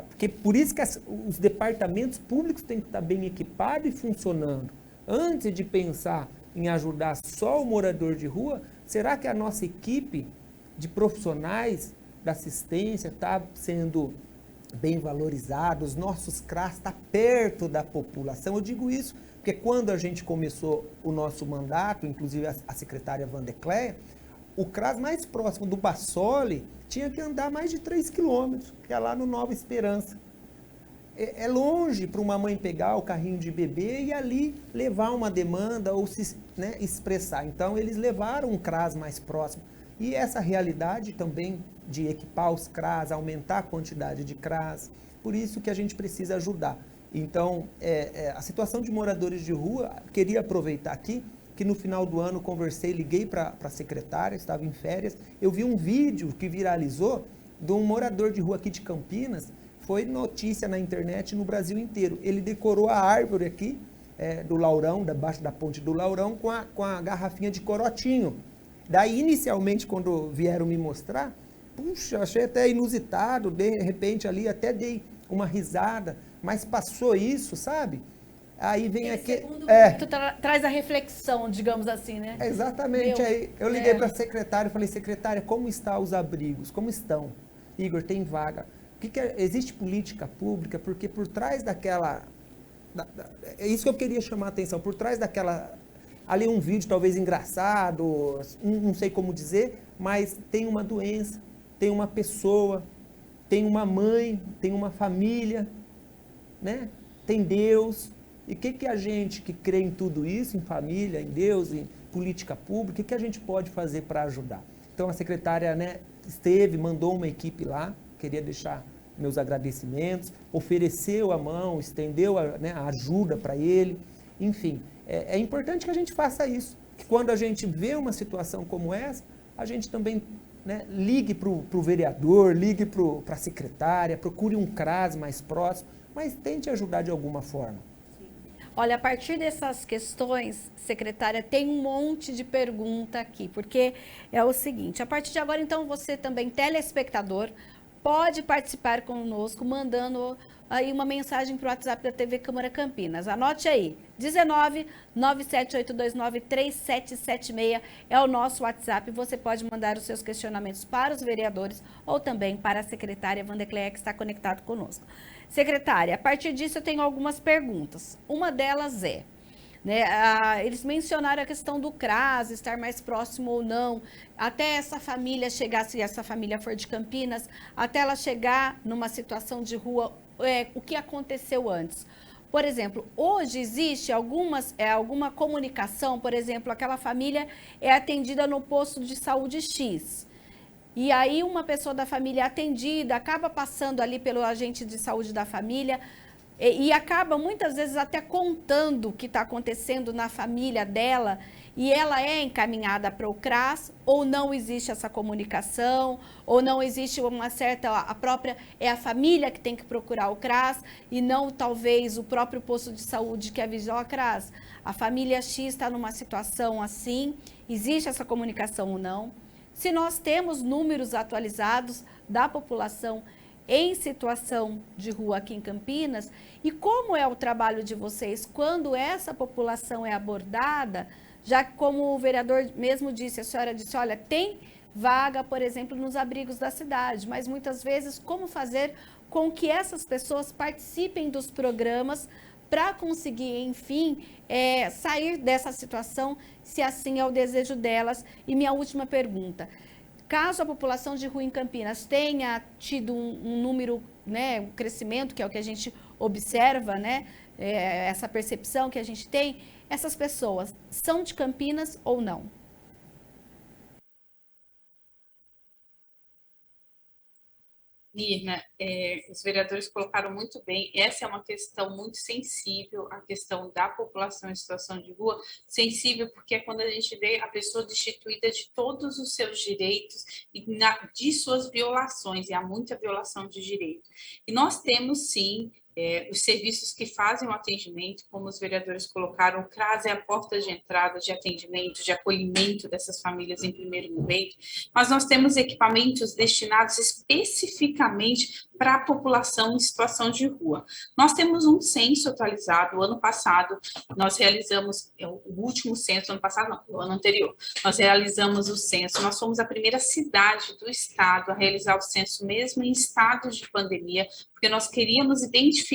Porque por isso que os departamentos públicos têm que estar bem equipados e funcionando. Antes de pensar em ajudar só o morador de rua, será que a nossa equipe de profissionais da assistência está sendo bem valorizada? Os nossos CRAS estão perto da população? Eu digo isso porque quando a gente começou o nosso mandato, inclusive a secretária Vandecléia, o CRAS mais próximo do Bassoli tinha que andar mais de 3 quilômetros, que é lá no Nova Esperança. É longe para uma mãe pegar o carrinho de bebê e ali levar uma demanda ou se, né, expressar. Então, eles levaram um CRAS mais próximo. E essa realidade também de equipar os CRAS, aumentar a quantidade de CRAS, por isso que a gente precisa ajudar. Então, a situação de moradores de rua, queria aproveitar aqui, que no final do ano conversei, liguei para a secretária, estava em férias, eu vi um vídeo que viralizou de um morador de rua aqui de Campinas, foi notícia na internet no Brasil inteiro. Ele decorou a árvore aqui, do Laurão, debaixo da ponte do Laurão, com a garrafinha de corotinho. Daí, inicialmente, quando vieram me mostrar, puxa, achei até inusitado, de repente ali até dei uma risada, mas passou isso, sabe? Aí vem aqui... traz a reflexão, digamos assim, né? Exatamente. Aí eu liguei para a secretária e falei, secretária, como estão os abrigos? Como estão? Igor, tem vaga. Existe política pública? Porque por trás daquela... É isso que eu queria chamar a atenção. Por trás daquela... Ali um vídeo talvez engraçado, não sei como dizer, mas tem uma doença, tem uma pessoa, tem uma mãe, tem uma família, né? Tem Deus. E o que a gente que crê em tudo isso, em família, em Deus, em política pública, o que a gente pode fazer para ajudar? Então a secretária, né, mandou uma equipe lá, queria deixar meus agradecimentos, ofereceu a mão, estendeu a ajuda para ele. Enfim, é importante que a gente faça isso. Que quando a gente vê uma situação como essa, a gente também, né, ligue para o vereador, ligue para a secretária, procure um CRAS mais próximo, mas tente ajudar de alguma forma. Olha, a partir dessas questões, secretária, tem um monte de pergunta aqui, porque é o seguinte, a partir de agora, então, você também, telespectador, pode participar conosco, mandando aí uma mensagem para o WhatsApp da TV Câmara Campinas. Anote aí, 19 97829 3776 é o nosso WhatsApp. Você pode mandar os seus questionamentos para os vereadores ou também para a secretária Vandecléia, que está conectado conosco. Secretária, a partir disso eu tenho algumas perguntas. Uma delas é, né, eles mencionaram a questão do CRAS, estar mais próximo ou não, até essa família chegar, se essa família for de Campinas, até ela chegar numa situação de rua, o que aconteceu antes. Por exemplo, hoje existe alguma comunicação, por exemplo, aquela família é atendida no posto de saúde X. E aí uma pessoa da família atendida acaba passando ali pelo agente de saúde da família e acaba muitas vezes até contando o que está acontecendo na família dela e ela é encaminhada para o CRAS ou não existe essa comunicação ou não existe uma certa, é a família que tem que procurar o CRAS e não talvez o próprio posto de saúde que avisou a CRAS. A família X está numa situação assim, existe essa comunicação ou não? Se nós temos números atualizados da população em situação de rua aqui em Campinas, e como é o trabalho de vocês quando essa população é abordada, já que, como o vereador mesmo disse, a senhora disse, olha, tem vaga, por exemplo, nos abrigos da cidade, mas muitas vezes como fazer com que essas pessoas participem dos programas para conseguir, enfim, sair dessa situação, se assim é o desejo delas. E minha última pergunta, caso a população de rua em Campinas tenha tido um número, né, um crescimento, que é o que a gente observa, né, essa percepção que a gente tem, essas pessoas são de Campinas ou não? Mirna, os vereadores colocaram muito bem, essa é uma questão muito sensível, a questão da população em situação de rua, sensível porque é quando a gente vê a pessoa destituída de todos os seus direitos e de suas violações, e há muita violação de direito. E nós temos, sim, os serviços que fazem o atendimento, como os vereadores colocaram, o CRAS é a porta de entrada de atendimento, de acolhimento dessas famílias em primeiro momento, mas nós temos equipamentos destinados especificamente para a população em situação de rua. Nós temos um censo atualizado, o ano passado, nós realizamos, o último censo, ano passado não, o ano anterior, nós realizamos o censo, nós fomos a primeira cidade do estado a realizar o censo mesmo em estado de pandemia, porque nós queríamos identificar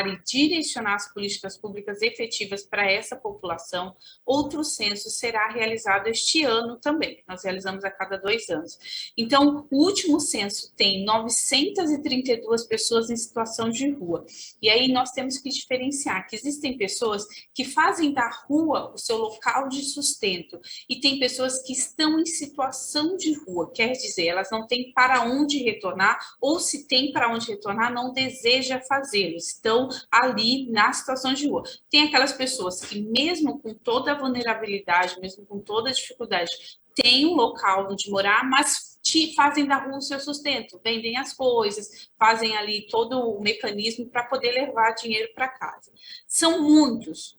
e direcionar as políticas públicas efetivas para essa população. Outro censo será realizado este ano também, nós realizamos a cada 2 anos. Então, o último censo tem 932 pessoas em situação de rua. E aí nós temos que diferenciar que existem pessoas que fazem da rua o seu local de sustento e tem pessoas que estão em situação de rua, quer dizer, elas não têm para onde retornar ou se tem para onde retornar, não deseja fazê-lo, estão ali na situação de rua. Tem aquelas pessoas que mesmo com toda a vulnerabilidade, mesmo com toda a dificuldade, têm um local onde morar, mas fazem da rua o seu sustento, vendem as coisas, fazem ali todo o mecanismo para poder levar dinheiro para casa. São muitos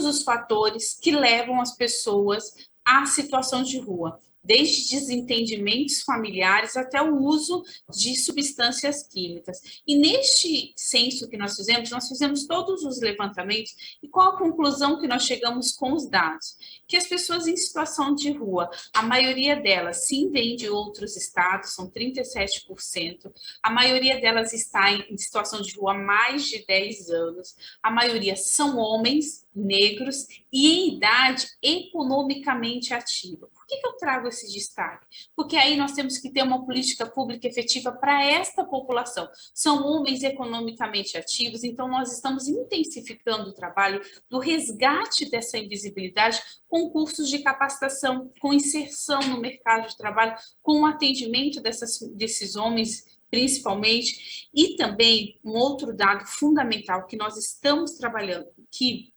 os fatores que levam as pessoas à situação de rua, desde desentendimentos familiares até o uso de substâncias químicas. E neste censo que nós fizemos todos os levantamentos, e qual a conclusão que nós chegamos com os dados? Que as pessoas em situação de rua, a maioria delas sim vem de outros estados, são 37%, a maioria delas está em situação de rua há mais de 10 anos, a maioria são homens, negros e em idade economicamente ativa. Por que eu trago esse destaque? Porque aí nós temos que ter uma política pública efetiva para esta população. São homens economicamente ativos, então nós estamos intensificando o trabalho do resgate dessa invisibilidade com cursos de capacitação, com inserção no mercado de trabalho, com o atendimento desses homens principalmente, e também um outro dado fundamental que nós estamos trabalhando, que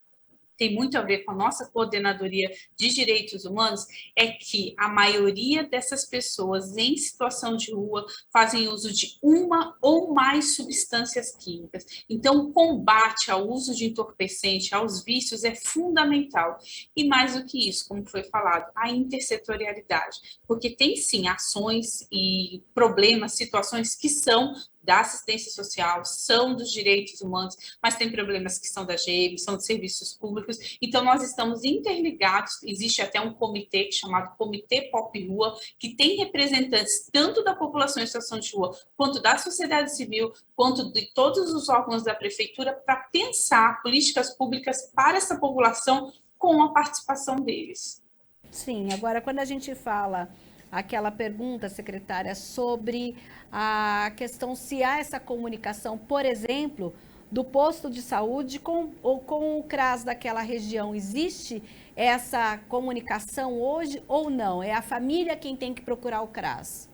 tem muito a ver com a nossa coordenadoria de direitos humanos, é que a maioria dessas pessoas em situação de rua fazem uso de uma ou mais substâncias químicas. Então, o combate ao uso de entorpecente, aos vícios, é fundamental. E mais do que isso, como foi falado, a intersetorialidade. Porque tem, sim, ações e problemas, situações que são da assistência social, são dos direitos humanos, mas tem problemas que são da GEB, são de serviços públicos. Então, nós estamos interligados, existe até um comitê chamado Comitê Pop Rua, que tem representantes tanto da população em situação de rua, quanto da sociedade civil, quanto de todos os órgãos da prefeitura, para pensar políticas públicas para essa população com a participação deles. Sim, agora quando a gente fala aquela pergunta, secretária, sobre a questão se há essa comunicação, por exemplo, do posto de saúde com o CRAS daquela região. Existe essa comunicação hoje ou não? É a família quem tem que procurar o CRAS?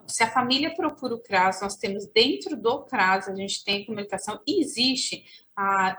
Se a família procura o CRAS, nós temos dentro do CRAS, a gente tem comunicação e existe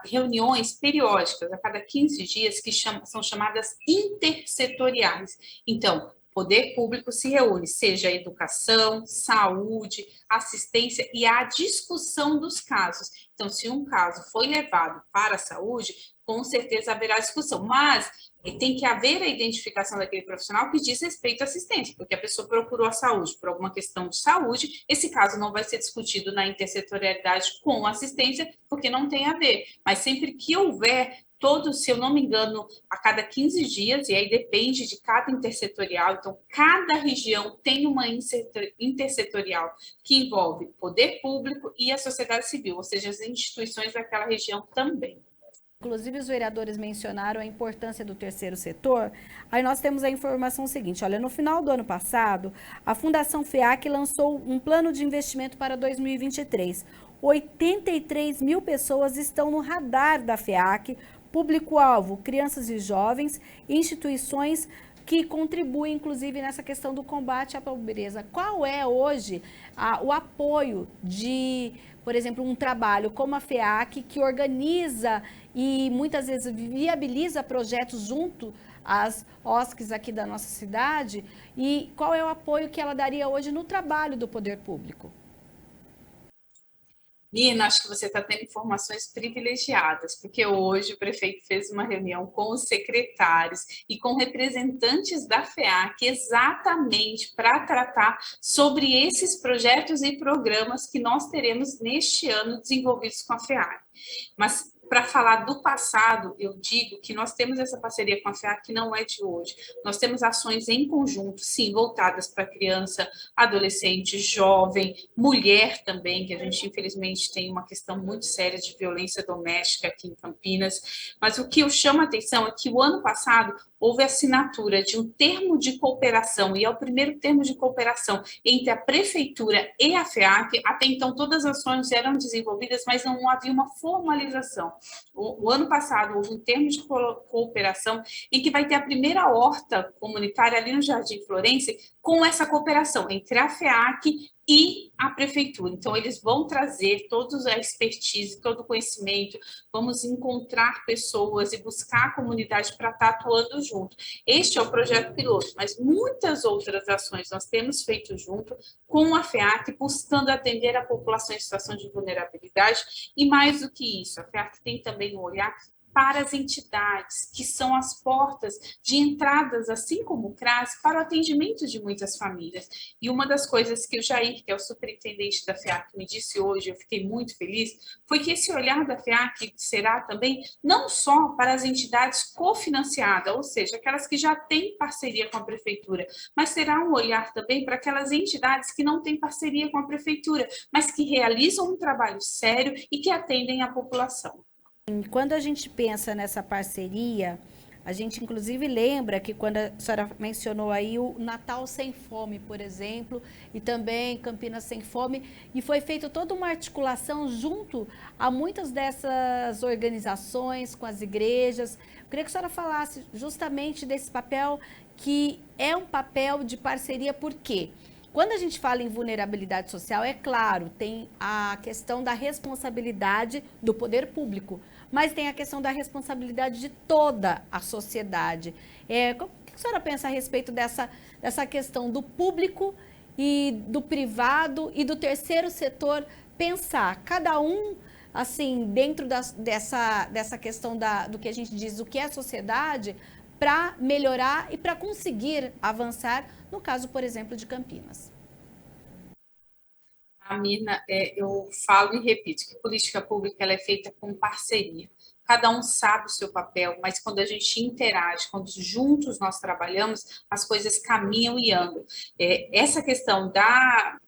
reuniões periódicas, a cada 15 dias, que são chamadas intersetoriais. Então, poder público se reúne, seja a educação, saúde, assistência e a discussão dos casos. Então, se um caso foi levado para a saúde, com certeza haverá discussão, mas tem que haver a identificação daquele profissional que diz respeito à assistência, porque a pessoa procurou a saúde por alguma questão de saúde, esse caso não vai ser discutido na intersetorialidade com a assistência, porque não tem a ver. Mas sempre que houver se eu não me engano, a cada 15 dias, e aí depende de cada intersetorial, então cada região tem uma intersetorial que envolve poder público e a sociedade civil, ou seja, as instituições daquela região também. Inclusive, os vereadores mencionaram a importância do terceiro setor. Aí nós temos a informação seguinte, olha, no final do ano passado, a Fundação FEAC lançou um plano de investimento para 2023. 83 mil pessoas estão no radar da FEAC, público-alvo, crianças e jovens, instituições que contribuem, inclusive, nessa questão do combate à pobreza. Qual é hoje o apoio de, por exemplo, um trabalho como a FEAC, que organiza e muitas vezes viabiliza projetos junto às OSCs aqui da nossa cidade, e qual é o apoio que ela daria hoje no trabalho do poder público? Nina, acho que você está tendo informações privilegiadas, porque hoje o prefeito fez uma reunião com os secretários e com representantes da FEAC exatamente para tratar sobre esses projetos e programas que nós teremos neste ano desenvolvidos com a FEAC. Mas para falar do passado, eu digo que nós temos essa parceria com a FEAC que não é de hoje. Nós temos ações em conjunto, sim, voltadas para criança, adolescente, jovem, mulher também, que a gente infelizmente tem uma questão muito séria de violência doméstica aqui em Campinas. Mas o que eu chamo a atenção é que o ano passado houve assinatura de um termo de cooperação, e é o primeiro termo de cooperação entre a prefeitura e a FEAC. Até então todas as ações eram desenvolvidas, mas não havia uma formalização. O ano passado houve um termo de cooperação em que vai ter a primeira horta comunitária ali no Jardim Florense com essa cooperação entre a FEAC e a prefeitura. Então, eles vão trazer toda a expertise, todo o conhecimento, vamos encontrar pessoas e buscar a comunidade para estar atuando junto. Este é o projeto piloto, mas muitas outras ações nós temos feito junto com a FEAC, buscando atender a população em situação de vulnerabilidade, e mais do que isso, a FEAC tem também um olhar para as entidades, que são as portas de entradas, assim como o CRAS, para o atendimento de muitas famílias. E uma das coisas que o Jair, que é o superintendente da FEAC, me disse hoje, eu fiquei muito feliz, foi que esse olhar da FEAC será também não só para as entidades cofinanciadas, ou seja, aquelas que já têm parceria com a prefeitura, mas será um olhar também para aquelas entidades que não têm parceria com a prefeitura, mas que realizam um trabalho sério e que atendem a população. Quando a gente pensa nessa parceria, a gente inclusive lembra que quando a senhora mencionou aí o Natal Sem Fome, por exemplo, e também Campinas Sem Fome, e foi feita toda uma articulação junto a muitas dessas organizações, com as igrejas. Eu queria que a senhora falasse justamente desse papel, que é um papel de parceria, por quê? Quando a gente fala em vulnerabilidade social, é claro, tem a questão da responsabilidade do poder público, mas tem a questão da responsabilidade de toda a sociedade. O que a senhora pensa a respeito dessa questão do público e do privado e do terceiro setor pensar, cada um, assim, dentro dessa questão do que a gente diz, o que é a sociedade, para melhorar e para conseguir avançar, no caso, por exemplo, de Campinas? Mina, eu falo e repito que política pública ela é feita com parceria. Cada um sabe o seu papel, mas quando a gente interage, quando juntos nós trabalhamos, as coisas caminham e andam. Essa questão da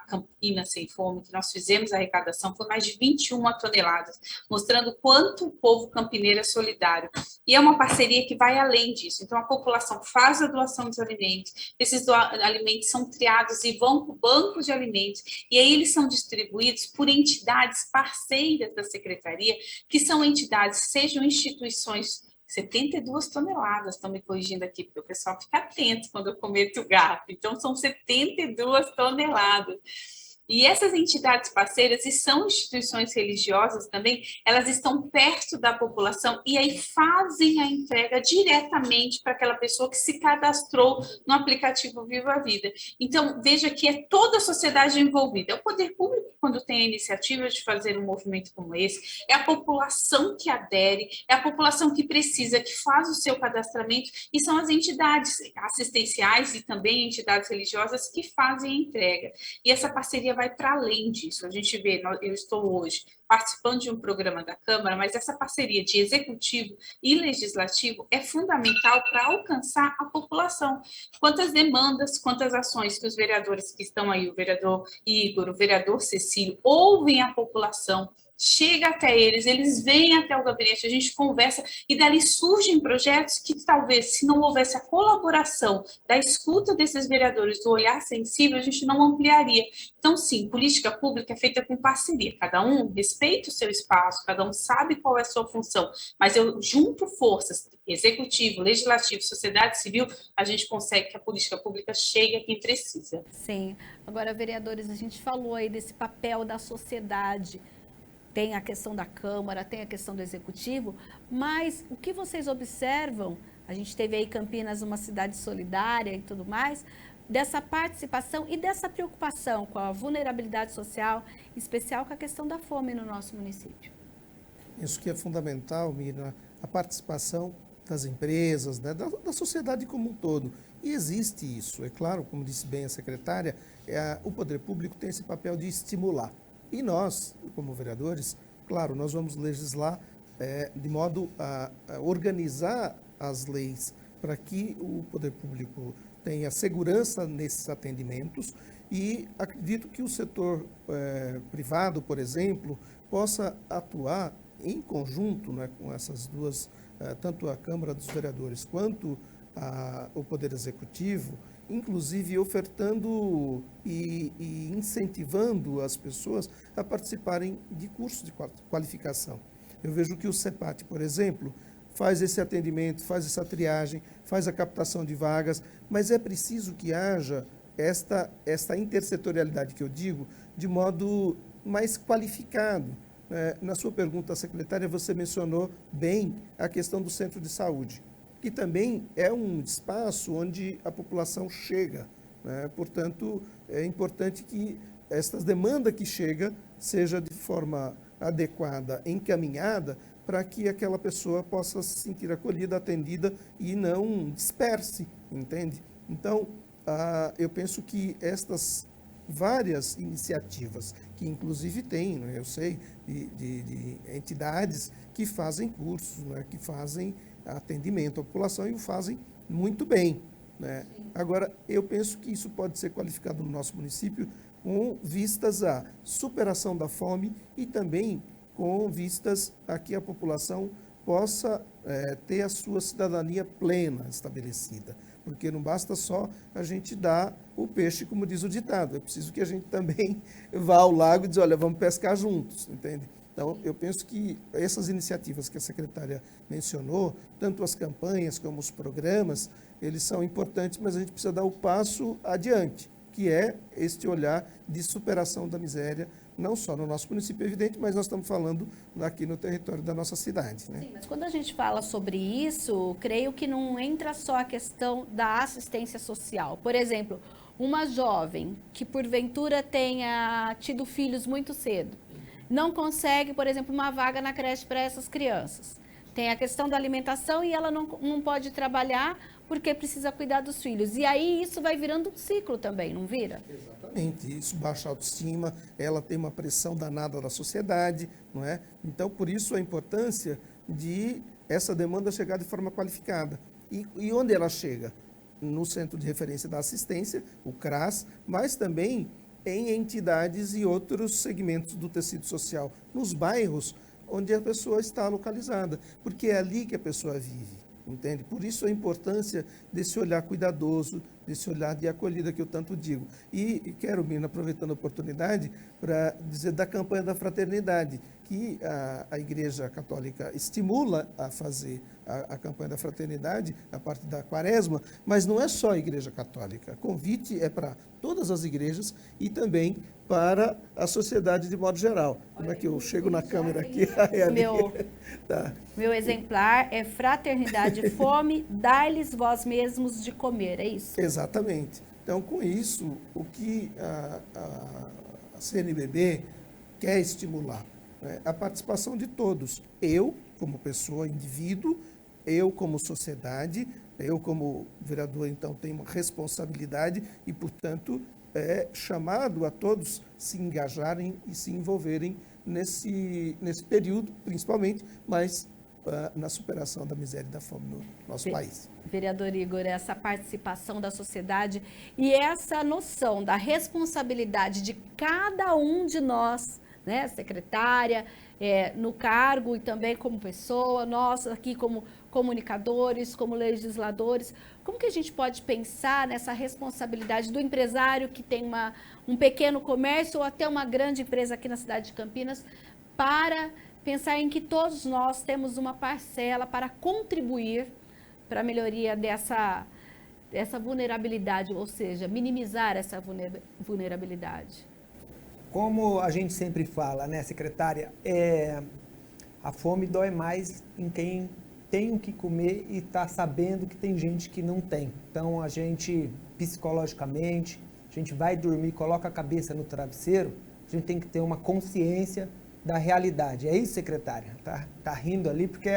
Campinas Sem Fome, que nós fizemos a arrecadação, foi mais de 21 toneladas, mostrando quanto o povo campineiro é solidário. E é uma parceria que vai além disso. Então, a população faz a doação dos alimentos, esses alimentos são triados e vão para o banco de alimentos, e aí eles são distribuídos por entidades parceiras da secretaria, que são entidades, sejam instituições. 72 toneladas, estão me corrigindo aqui, porque o pessoal fica atento quando eu cometo gafe. Então, são 72 toneladas. E essas entidades parceiras, e são instituições religiosas também, elas estão perto da população e aí fazem a entrega diretamente para aquela pessoa que se cadastrou no aplicativo Viva a Vida. Então, veja que é toda a sociedade envolvida. É o poder público, quando tem a iniciativa de fazer um movimento como esse, é a população que adere, é a população que precisa, que faz o seu cadastramento, e são as entidades assistenciais e também entidades religiosas que fazem a entrega. E essa parceria vai para além disso. A gente vê, eu estou hoje participando de um programa da Câmara, mas essa parceria de executivo e legislativo é fundamental para alcançar a população. Quantas demandas, quantas ações que os vereadores que estão aí, o vereador Igor, o vereador Cecílio, ouvem a população, chega até eles, eles vêm até o gabinete, a gente conversa e dali surgem projetos que talvez, se não houvesse a colaboração da escuta desses vereadores, do olhar sensível, a gente não ampliaria. Então, sim, política pública é feita com parceria, cada um respeita o seu espaço, cada um sabe qual é a sua função, mas eu junto forças, executivo, legislativo, sociedade civil, a gente consegue que a política pública chegue a quem precisa. Sim. Agora, vereadores, a gente falou aí desse papel da sociedade. Tem a questão da Câmara, tem a questão do Executivo, mas o que vocês observam, a gente teve aí Campinas, uma cidade solidária e tudo mais, dessa participação e dessa preocupação com a vulnerabilidade social, em especial com a questão da fome no nosso município? Isso que é fundamental, Mirna, a participação das empresas, né, da sociedade como um todo. E existe isso, é claro, como disse bem a secretária, o poder público tem esse papel de estimular. E nós, como vereadores, claro, nós vamos legislar de modo a organizar as leis para que o poder público tenha segurança nesses atendimentos e acredito que o setor privado, por exemplo, possa atuar em conjunto, né, com essas duas, tanto a Câmara dos Vereadores quanto o Poder Executivo, inclusive ofertando e incentivando as pessoas a participarem de cursos de qualificação. Eu vejo que o CEPAT, por exemplo, faz esse atendimento, faz essa triagem, faz a captação de vagas, mas é preciso que haja esta intersetorialidade que eu digo, de modo mais qualificado. Na sua pergunta, secretária, você mencionou bem a questão do centro de saúde, que também é um espaço onde a população chega, né? Portanto, é importante que esta demanda que chega seja de forma adequada, encaminhada, para que aquela pessoa possa se sentir acolhida, atendida e não disperse, entende? Então, eu penso que estas várias iniciativas, que inclusive tem, né, eu sei, de entidades que fazem cursos, né, que fazem atendimento à população e o fazem muito bem, né? Agora, eu penso que isso pode ser qualificado no nosso município com vistas à superação da fome e também com vistas a que a população possa ter a sua cidadania plena estabelecida. Porque não basta só a gente dar o peixe, como diz o ditado, é preciso que a gente também vá ao lago e diz, olha, vamos pescar juntos, entende? Então, eu penso que essas iniciativas que a secretária mencionou, tanto as campanhas como os programas, eles são importantes, mas a gente precisa dar o passo adiante, que é este olhar de superação da miséria, não só no nosso município, evidente, mas nós estamos falando aqui no território da nossa cidade, né? Sim, mas quando a gente fala sobre isso, creio que não entra só a questão da assistência social. Por exemplo, uma jovem que porventura tenha tido filhos muito cedo, não consegue, por exemplo, uma vaga na creche para essas crianças. Tem a questão da alimentação e ela não pode trabalhar porque precisa cuidar dos filhos. E aí isso vai virando um ciclo também, não vira? Exatamente, isso baixa a autoestima, ela tem uma pressão danada da sociedade, não é? Então, por isso a importância de essa demanda chegar de forma qualificada. E onde ela chega? No Centro de Referência da Assistência, o CRAS, mas também em entidades e outros segmentos do tecido social, nos bairros onde a pessoa está localizada, porque é ali que a pessoa vive, entende? Por isso a importância desse olhar cuidadoso, desse olhar de acolhida que eu tanto digo. E quero, Mirna, aproveitando a oportunidade, para dizer da campanha da fraternidade, que a Igreja Católica estimula a fazer a campanha da fraternidade, a parte da quaresma, mas não é só a Igreja Católica. O convite é para todas as igrejas e também para a sociedade de modo geral. Como é que eu chego na câmera aqui? Meu exemplar é Fraternidade Fome, dai-lhes vós mesmos de comer, é isso? Exatamente. Então, com isso, o que a CNBB quer estimular, né, a participação de todos. Eu, como pessoa, indivíduo, eu como sociedade, eu como vereador, então, tenho uma responsabilidade e, portanto, é chamado a todos se engajarem e se envolverem nesse período, principalmente, mas na superação da miséria e da fome no nosso país. Vereador Igor, essa participação da sociedade e essa noção da responsabilidade de cada um de nós, né, secretária, no cargo e também como pessoa, nós aqui como comunicadores, como legisladores, como que a gente pode pensar nessa responsabilidade do empresário que tem um pequeno comércio ou até uma grande empresa aqui na cidade de Campinas, para pensar em que todos nós temos uma parcela para contribuir para a melhoria dessa vulnerabilidade, ou seja, minimizar essa vulnerabilidade? Como a gente sempre fala, né, secretária, a fome dói mais em quem tem o que comer e está sabendo que tem gente que não tem. Então, a gente, psicologicamente, a gente vai dormir, coloca a cabeça no travesseiro, a gente tem que ter uma consciência da realidade. É isso, secretária? Tá rindo ali porque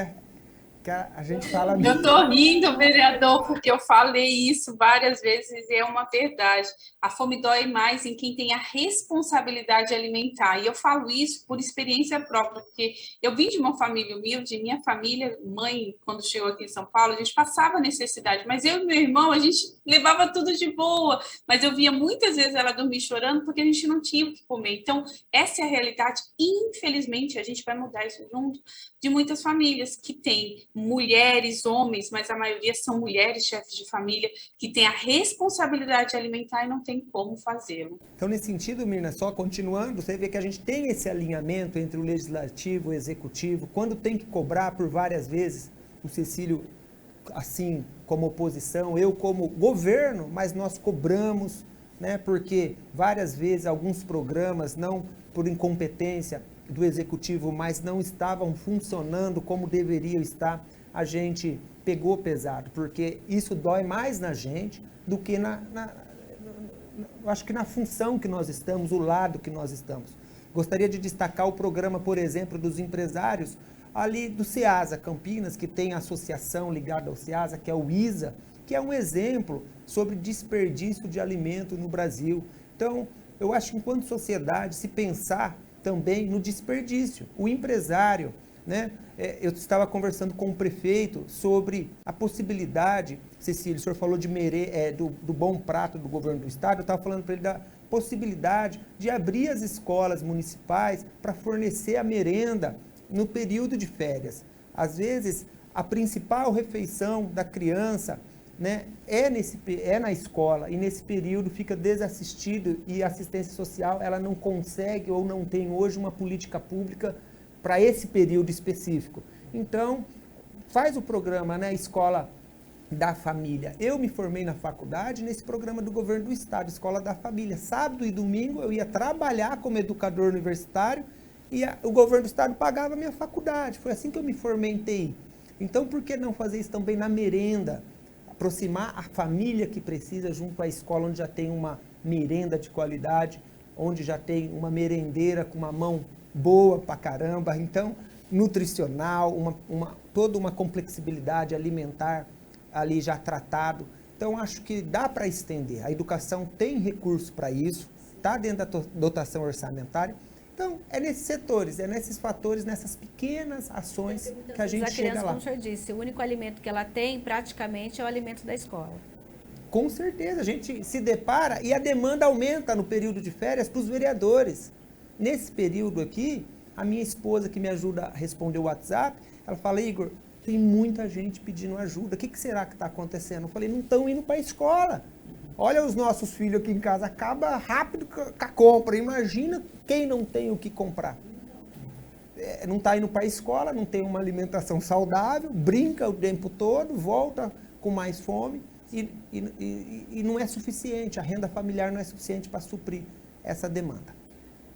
a gente fala... Eu estou rindo, vereador, porque eu falei isso várias vezes e é uma verdade. A fome dói mais em quem tem a responsabilidade alimentar. E eu falo isso por experiência própria, porque eu vim de uma família humilde, minha família, mãe, quando chegou aqui em São Paulo, a gente passava necessidade, mas eu e meu irmão, a gente levava tudo de boa, mas eu via muitas vezes ela dormir chorando porque a gente não tinha o que comer. Então, essa é a realidade. Infelizmente, a gente vai mudar isso junto de muitas famílias que têm mulheres, homens, mas a maioria são mulheres, chefes de família, que têm a responsabilidade de alimentar e não tem como fazê-lo. Então, nesse sentido, Mirna, só continuando, você vê que a gente tem esse alinhamento entre o legislativo e o executivo, quando tem que cobrar por várias vezes, o Cecílio, assim, como oposição, eu como governo, mas nós cobramos, né, porque várias vezes alguns programas, não por incompetência do executivo, mas não estavam funcionando como deveriam estar, a gente pegou pesado, porque isso dói mais na gente do que acho que na função que nós estamos, o lado que nós estamos. Gostaria de destacar o programa, por exemplo, dos empresários ali do Ceasa Campinas, que tem a associação ligada ao Ceasa, que é o ISA, que é um exemplo sobre desperdício de alimento no Brasil. Então, eu acho que enquanto sociedade, se pensar também no desperdício. O empresário, né? Eu estava conversando com o prefeito sobre a possibilidade, Cecílio, o senhor falou de do bom prato do governo do estado, eu estava falando para ele da possibilidade de abrir as escolas municipais para fornecer a merenda no período de férias. Às vezes, a principal refeição da criança, né, é na escola, e nesse período fica desassistido e a assistência social ela não consegue ou não tem hoje uma política pública para esse período específico. Então, faz o programa, né, Escola da Família. Eu me formei na faculdade nesse programa do governo do estado, Escola da Família. Sábado e domingo eu ia trabalhar como educador universitário e o governo do estado pagava a minha faculdade. Foi assim que eu me formei em TI. Então, por que não fazer isso também na merenda? Aproximar a família que precisa junto à escola, onde já tem uma merenda de qualidade, onde já tem uma merendeira com uma mão boa pra caramba, então nutricional, toda uma complexibilidade alimentar ali já tratado. Então acho que dá para estender. A educação tem recurso para isso, está dentro da dotação orçamentária. Então, é nesses setores, é nesses fatores, nessas pequenas ações que a gente chega lá. Como o senhor disse, o único alimento que ela tem, praticamente, é o alimento da escola. Com certeza, a gente se depara e a demanda aumenta no período de férias para os vereadores. Nesse período aqui, a minha esposa que me ajuda a responder o WhatsApp, ela fala, Igor, tem muita gente pedindo ajuda, o que será que está acontecendo? Eu falei, não estão indo para a escola. Olha os nossos filhos aqui em casa, acaba rápido com a compra. Imagina quem não tem o que comprar. Não está indo para a escola, não tem uma alimentação saudável, brinca o tempo todo, volta com mais fome e não é suficiente, a renda familiar não é suficiente para suprir essa demanda.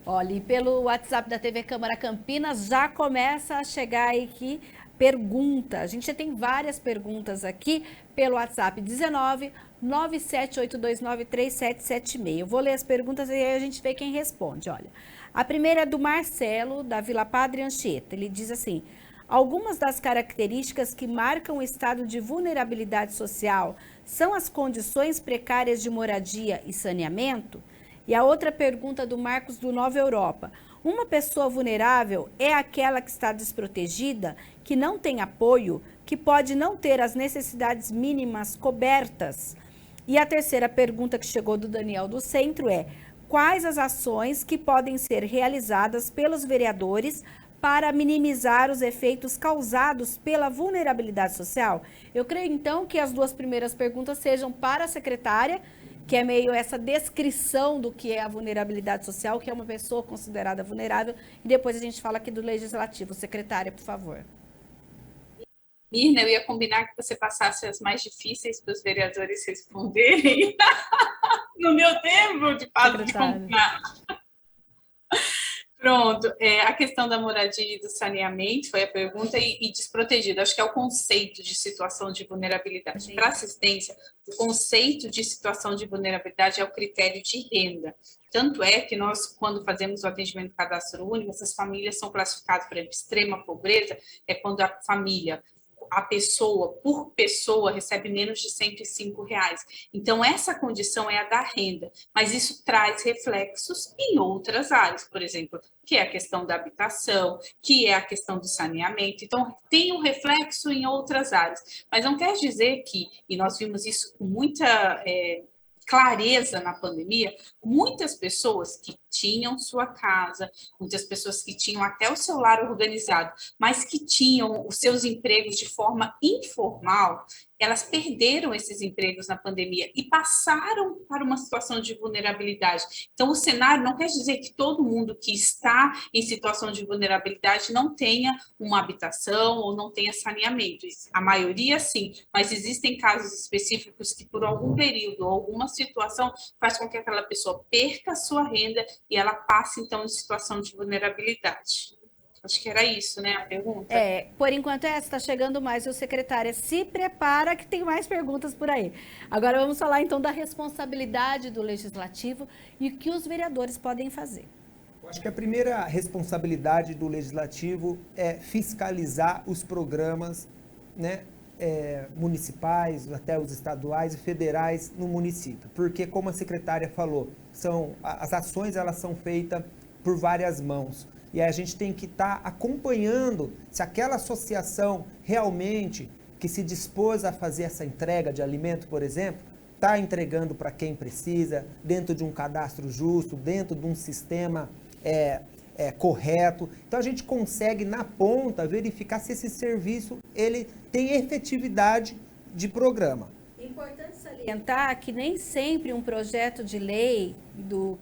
Olha, e pelo WhatsApp da TV Câmara Campinas já começa a chegar aqui pergunta. A gente já tem várias perguntas aqui pelo WhatsApp 19 978293776. Eu vou ler as perguntas e aí a gente vê quem responde. Olha, a primeira é do Marcelo, da Vila Padre Anchieta. Ele diz assim: algumas das características que marcam o estado de vulnerabilidade social são as condições precárias de moradia e saneamento? E a outra pergunta do Marcos, do Nova Europa: uma pessoa vulnerável é aquela que está desprotegida, que não tem apoio, que pode não ter as necessidades mínimas cobertas? E a terceira pergunta que chegou do Daniel do Centro é: quais as ações que podem ser realizadas pelos vereadores para minimizar os efeitos causados pela vulnerabilidade social? Eu creio, então, que as duas primeiras perguntas sejam para a secretária, que é meio essa descrição do que é a vulnerabilidade social, que é uma pessoa considerada vulnerável, e depois a gente fala aqui do Legislativo. Secretária, por favor. Mirna, eu ia combinar que você passasse as mais difíceis para os vereadores responderem no meu tempo de combinar. Pronto, a questão da moradia e do saneamento foi a pergunta, e desprotegido, acho que é o conceito de situação de vulnerabilidade. Para assistência, o conceito de situação de vulnerabilidade é o critério de renda. Tanto é que nós, quando fazemos o atendimento do cadastro único, essas famílias são classificadas, por exemplo, extrema pobreza, é quando a família, a pessoa, por pessoa, recebe menos de R$105. Então, essa condição é a da renda, mas isso traz reflexos em outras áreas, por exemplo, que é a questão da habitação, que é a questão do saneamento. Então, tem um reflexo em outras áreas, mas não quer dizer que, e nós vimos isso com muita clareza na pandemia, muitas pessoas que tinham sua casa, muitas pessoas que tinham até o seu lar organizado, mas que tinham os seus empregos de forma informal, elas perderam esses empregos na pandemia e passaram para uma situação de vulnerabilidade. Então, o cenário não quer dizer que todo mundo que está em situação de vulnerabilidade não tenha uma habitação ou não tenha saneamento. A maioria, sim, mas existem casos específicos que, por algum período ou alguma situação, faz com que aquela pessoa perca a sua renda e ela passe, então, em situação de vulnerabilidade. Acho que era isso, né, a pergunta? Por enquanto está chegando mais. O secretária, se prepara que tem mais perguntas por aí. Agora vamos falar então da responsabilidade do Legislativo e o que os vereadores podem fazer. Eu acho que a primeira responsabilidade do Legislativo é fiscalizar os programas, né, municipais, até os estaduais e federais no município. Porque, como a secretária falou, as ações elas são feitas por várias mãos. E aí a gente tem que estar acompanhando se aquela associação realmente que se dispôs a fazer essa entrega de alimento, por exemplo, está entregando para quem precisa, dentro de um cadastro justo, dentro de um sistema correto. Então a gente consegue, na ponta, verificar se esse serviço ele tem efetividade de programa. Importante salientar que nem sempre um projeto de lei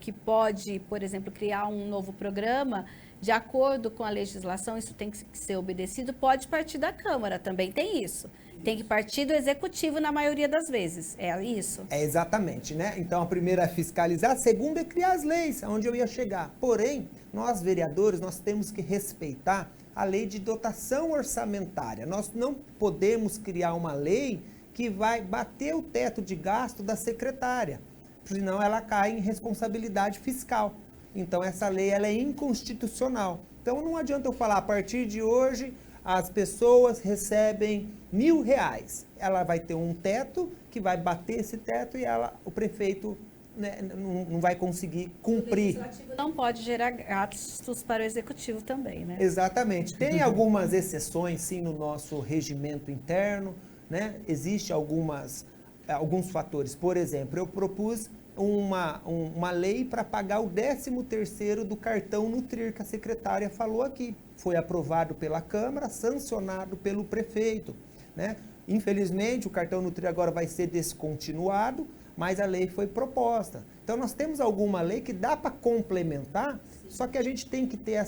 que pode, por exemplo, criar um novo programa, de acordo com a legislação, isso tem que ser obedecido, pode partir da Câmara, também tem isso. Tem que partir do Executivo na maioria das vezes, é isso? Exatamente, né? Então, a primeira é fiscalizar, a segunda é criar as leis, aonde eu ia chegar. Porém, nós vereadores, nós temos que respeitar a lei de dotação orçamentária. Nós não podemos criar uma lei que vai bater o teto de gasto da secretária, senão ela cai em responsabilidade fiscal. Então, essa lei ela é inconstitucional. Então, não adianta eu falar, a partir de hoje, as pessoas recebem R$1.000. Ela vai ter um teto que vai bater esse teto e o prefeito, né, não vai conseguir cumprir. O Legislativo não pode gerar gastos para o Executivo também, né? Exatamente. Tem algumas exceções, sim, no nosso regimento interno, né? Existem alguns fatores. Por exemplo, eu propus uma lei para pagar o 13º do cartão Nutrir, que a secretária falou aqui. Foi aprovado pela Câmara, sancionado pelo prefeito, né? Infelizmente, o cartão Nutrir agora vai ser descontinuado, mas a lei foi proposta. Então nós temos alguma lei que dá para complementar, só que a gente tem que ter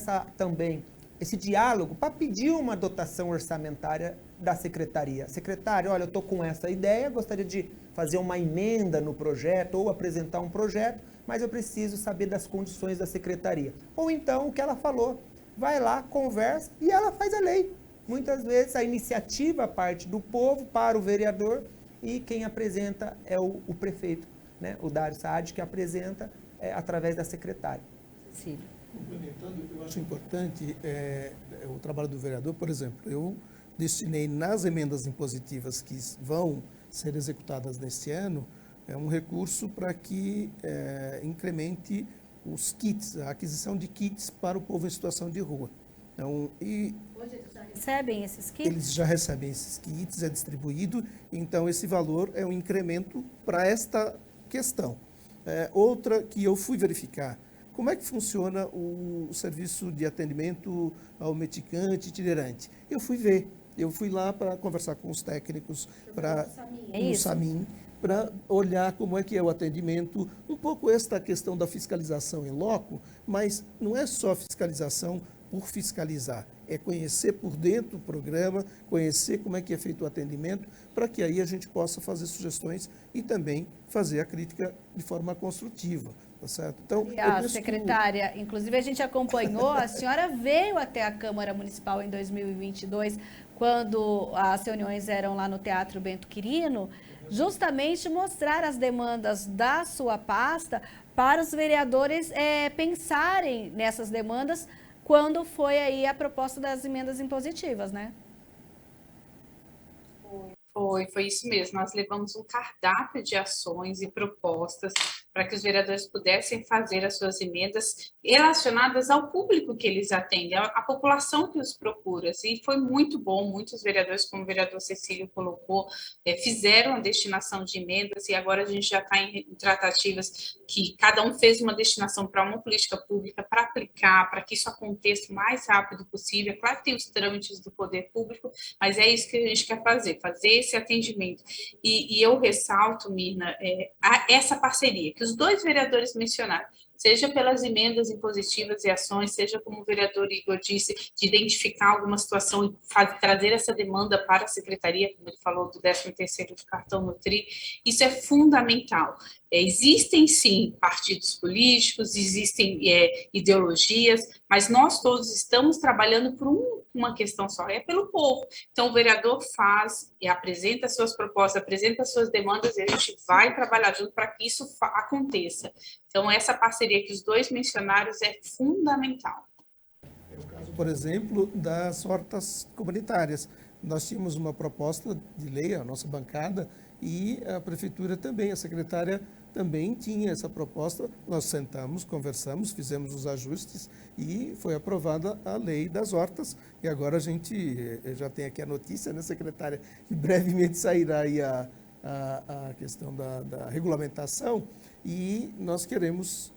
esse diálogo para pedir uma dotação orçamentária da secretaria. Secretário, olha, eu estou com essa ideia, gostaria de fazer uma emenda no projeto ou apresentar um projeto, mas eu preciso saber das condições da secretaria. Ou então, o que ela falou, vai lá, conversa e ela faz a lei. Muitas vezes a iniciativa parte do povo para o vereador e quem apresenta é o prefeito, né? O Dário Saad, que apresenta através da secretária. Cecílio. Complementando, eu acho importante o trabalho do vereador. Por exemplo, eu destinei nas emendas impositivas que vão ser executadas neste ano um recurso para que incremente os kits, a aquisição de kits para o povo em situação de rua. Então, hoje eles já recebem esses kits? Eles já recebem esses kits, é distribuído, então esse valor é um incremento para esta questão. Outra que eu fui verificar, como é que funciona o serviço de atendimento ao meticante itinerante? Eu fui ver, eu fui lá para conversar com os técnicos, no SAMIM, para olhar como é que é o atendimento, um pouco esta questão da fiscalização em loco, mas não é só fiscalização por fiscalizar, é conhecer por dentro o programa, conhecer como é que é feito o atendimento, para que aí a gente possa fazer sugestões e também fazer a crítica de forma construtiva, tá certo? Então, secretária, inclusive a gente acompanhou, a senhora veio até a Câmara Municipal em 2022, quando as reuniões eram lá no Teatro Bento Quirino, justamente mostrar as demandas da sua pasta para os vereadores pensarem nessas demandas quando foi aí a proposta das emendas impositivas, né? Foi isso mesmo. Nós levamos um cardápio de ações e propostas para que os vereadores pudessem fazer as suas emendas relacionadas ao público que eles atendem, à população que os procura. E foi muito bom, muitos vereadores, como o vereador Cecílio colocou, fizeram a destinação de emendas e agora a gente já está em tratativas que cada um fez uma destinação para uma política pública para aplicar, para que isso aconteça o mais rápido possível. É claro que tem os trâmites do poder público, mas é isso que a gente quer fazer esse atendimento. E eu ressalto, Mirna, essa parceria que os dois vereadores mencionaram, seja pelas emendas impositivas e ações, seja como o vereador Igor disse, de identificar alguma situação e trazer essa demanda para a secretaria, como ele falou, do 13º de cartão Nutri, isso é fundamental. Existem, sim, partidos políticos, existem ideologias, mas nós todos estamos trabalhando por uma questão só, é pelo povo. Então, o vereador faz e apresenta suas propostas, apresenta suas demandas e a gente vai trabalhar junto para que isso aconteça. Então, essa parceria que os dois mencionaram é fundamental. É o caso, por exemplo, das hortas comunitárias. Nós tínhamos uma proposta de lei, a nossa bancada, e a prefeitura também, a secretária também tinha essa proposta. Nós sentamos, conversamos, fizemos os ajustes e foi aprovada a lei das hortas. E agora a gente já tem aqui a notícia, né, secretária, que brevemente sairá aí a questão da regulamentação e nós queremos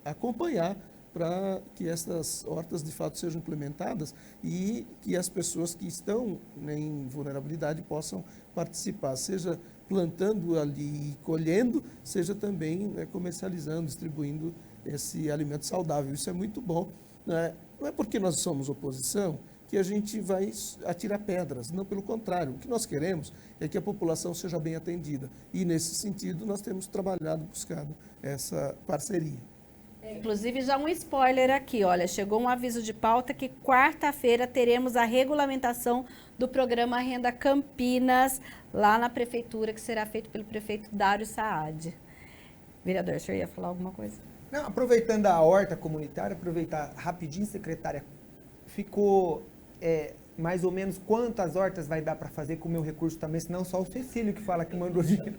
acompanhar para que essas hortas de fato sejam implementadas e que as pessoas que estão em vulnerabilidade possam participar, seja plantando ali e colhendo, seja também comercializando, distribuindo esse alimento saudável. Isso é muito bom, né? Não é porque nós somos oposição que a gente vai atirar pedras, não, pelo contrário, o que nós queremos é que a população seja bem atendida e nesse sentido nós temos trabalhado, buscado essa parceria. Inclusive, já um spoiler aqui, olha, chegou um aviso de pauta que quarta-feira teremos a regulamentação do programa Renda Campinas, lá na prefeitura, que será feito pelo prefeito Dário Saad. Vereador, o senhor ia falar alguma coisa? Não, aproveitando a horta comunitária, aproveitar rapidinho, secretária, ficou mais ou menos quantas hortas vai dar para fazer com o meu recurso também, senão só o Cecílio que fala que mandou dinheiro.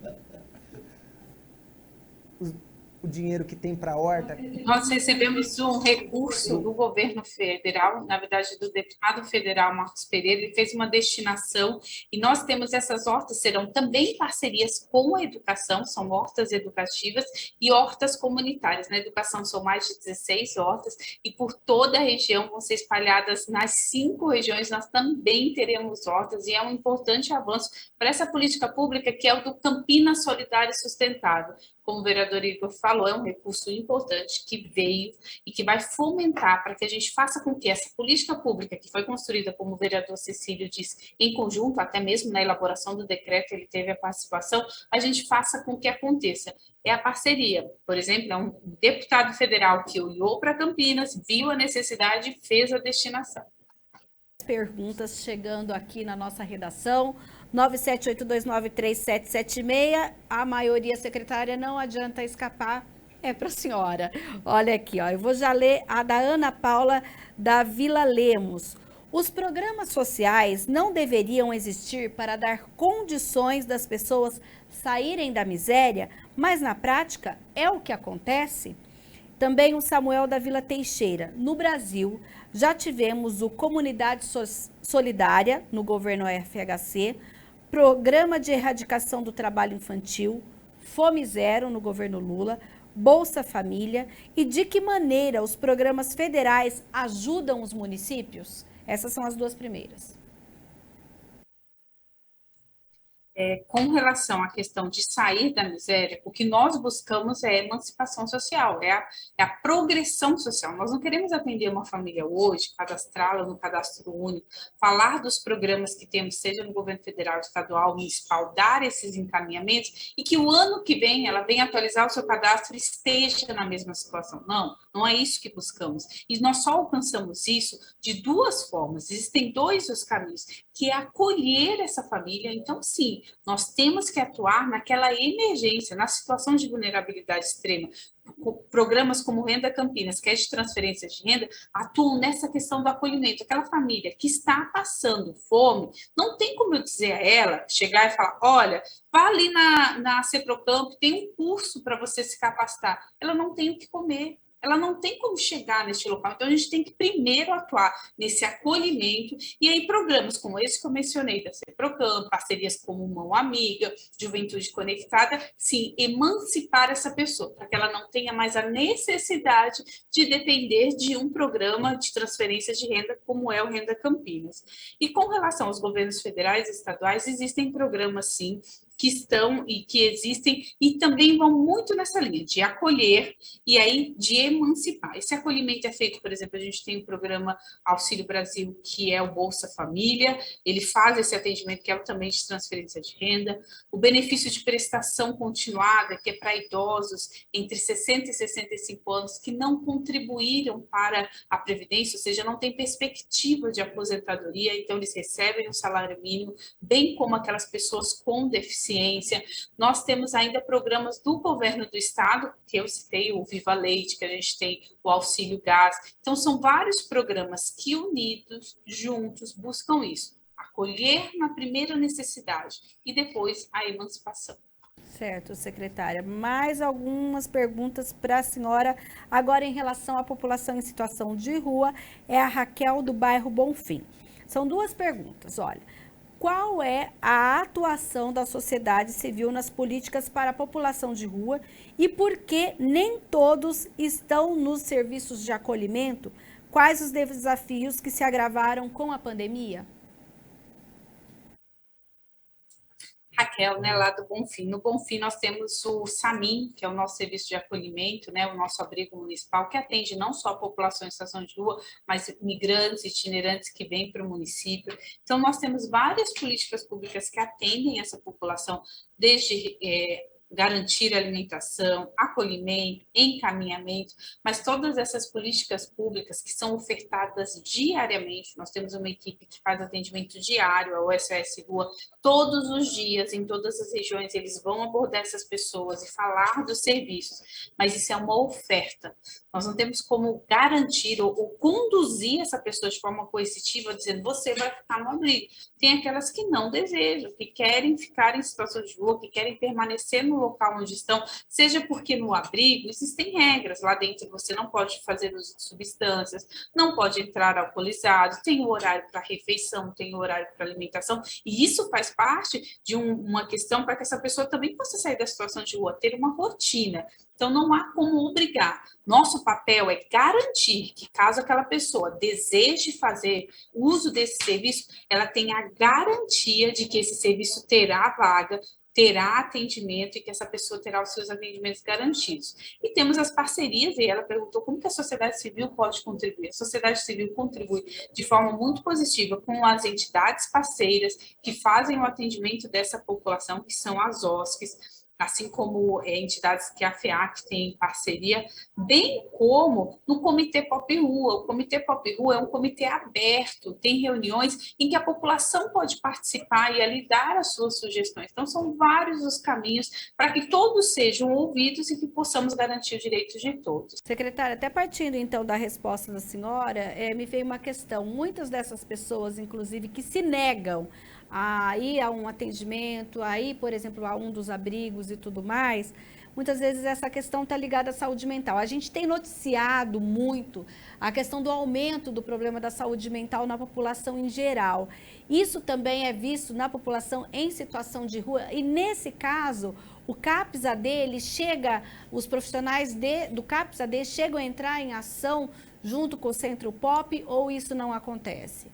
o dinheiro que tem para a horta? Nós recebemos um recurso do governo federal, na verdade do deputado federal Marcos Pereira, ele fez uma destinação e nós temos essas hortas, serão também parcerias com a educação, são hortas educativas e hortas comunitárias. Na educação são mais de 16 hortas e por toda a região vão ser espalhadas nas 5 regiões, nós também teremos hortas e é um importante avanço para essa política pública que é o do Campinas Solidário e Sustentável. Como o vereador Igor falou, é um recurso importante que veio e que vai fomentar para que a gente faça com que essa política pública, que foi construída, como o vereador Cecílio disse, em conjunto, até mesmo na elaboração do decreto, ele teve a participação, a gente faça com que aconteça. É a parceria. Por exemplo, é um deputado federal que olhou para Campinas, viu a necessidade e fez a destinação. Perguntas chegando aqui na nossa redação. 978293776. A maioria secretária, não adianta escapar, é para a senhora. Olha aqui, ó, eu vou já ler a da Ana Paula da Vila Lemos. Os programas sociais não deveriam existir para dar condições das pessoas saírem da miséria, mas na prática é o que acontece? Também o Samuel da Vila Teixeira. No Brasil, já tivemos o Comunidade Solidária no governo FHC, Programa de Erradicação do Trabalho Infantil, Fome Zero no governo Lula, Bolsa Família. E de que maneira os programas federais ajudam os municípios? Essas são as duas primeiras. Com relação à questão de sair da miséria, o que nós buscamos é a emancipação social, é a progressão social. Nós não queremos atender uma família hoje, cadastrá-la no cadastro único, falar dos programas que temos, seja no governo federal, estadual, municipal, dar esses encaminhamentos e que o ano que vem ela venha atualizar o seu cadastro e esteja na mesma situação. Não, não é isso que buscamos. E nós só alcançamos isso de duas formas. Existem dois os caminhos, que é acolher essa família. Então, sim, nós temos que atuar naquela emergência, na situação de vulnerabilidade extrema. Programas como Renda Campinas, que é de transferência de renda, atuam nessa questão do acolhimento. Aquela família que está passando fome, não tem como eu dizer a ela, chegar e falar, olha, vá ali na Ceprocamp, tem um curso para você se capacitar. Ela não tem o que comer. Ela não tem como chegar neste local. Então, a gente tem que primeiro atuar nesse acolhimento. E aí, programas como esse que eu mencionei, da Ceprocamp, parcerias como Mão Amiga, Juventude Conectada, sim, emancipar essa pessoa, para que ela não tenha mais a necessidade de depender de um programa de transferência de renda, como é o Renda Campinas. E com relação aos governos federais e estaduais, existem programas, sim, que estão e que existem e também vão muito nessa linha de acolher e aí de emancipar. Esse acolhimento é feito, por exemplo, a gente tem o programa Auxílio Brasil, que é o Bolsa Família, ele faz esse atendimento que é também de transferência de renda, o benefício de prestação continuada, que é para idosos entre 60 e 65 anos que não contribuíram para a Previdência, ou seja, não tem perspectiva de aposentadoria, então eles recebem um salário mínimo, bem como aquelas pessoas com deficiência. Nós temos ainda programas do governo do estado, que eu citei, o Viva Leite, que a gente tem o Auxílio Gás. Então, são vários programas que, unidos, juntos, buscam isso. Acolher na primeira necessidade e depois a emancipação. Certo, secretária. Mais algumas perguntas para a senhora. Agora, em relação à população em situação de rua, é a Raquel do bairro Bonfim. São duas perguntas, olha. Qual é a atuação da sociedade civil nas políticas para a população de rua e por que nem todos estão nos serviços de acolhimento? Quais os desafios que se agravaram com a pandemia? Raquel, né, lá do Bonfim. No Bonfim nós temos o SAMIM, que é o nosso serviço de acolhimento, né, o nosso abrigo municipal, que atende não só a população em situação de rua, mas migrantes, itinerantes que vêm para o município. Então, nós temos várias políticas públicas que atendem essa população, desde garantir alimentação, acolhimento, encaminhamento, mas todas essas políticas públicas que são ofertadas diariamente, nós temos uma equipe que faz atendimento diário, a OSS Rua, todos os dias, em todas as regiões, eles vão abordar essas pessoas e falar dos serviços, mas isso é uma oferta. Nós não temos como garantir ou conduzir essa pessoa de forma coercitiva, dizendo, você vai ficar no abrigo. Tem aquelas que não desejam, que querem ficar em situação de rua, que querem permanecer no no local onde estão, seja porque no abrigo existem regras, lá dentro você não pode fazer uso de substâncias, não pode entrar alcoolizado, tem o horário para refeição, tem o horário para alimentação, e isso faz parte de uma questão para que essa pessoa também possa sair da situação de rua, ter uma rotina. Então, não há como obrigar. Nosso papel é garantir que, caso aquela pessoa deseje fazer uso desse serviço, ela tenha a garantia de que esse serviço terá vaga, terá atendimento e que essa pessoa terá os seus atendimentos garantidos. E temos as parcerias, e ela perguntou como que a sociedade civil pode contribuir. A sociedade civil contribui de forma muito positiva com as entidades parceiras que fazem o atendimento dessa população, que são as OSCs, assim como entidades que a FEAC tem em parceria, bem como no Comitê Pop Rua. O Comitê Pop Rua é um comitê aberto, tem reuniões em que a população pode participar e ali dar as suas sugestões. Então, são vários os caminhos para que todos sejam ouvidos e que possamos garantir os direitos de todos. Secretária, até partindo então da resposta da senhora, me veio uma questão. Muitas dessas pessoas, inclusive, que se negam a ir a um atendimento, a ir, por exemplo, a um dos abrigos e tudo mais, muitas vezes essa questão está ligada à saúde mental. A gente tem noticiado muito a questão do aumento do problema da saúde mental na população em geral. Isso também é visto na população em situação de rua e, nesse caso, o CAPS-AD, os profissionais do CAPS-AD chegam a entrar em ação junto com o Centro Pop ou isso não acontece?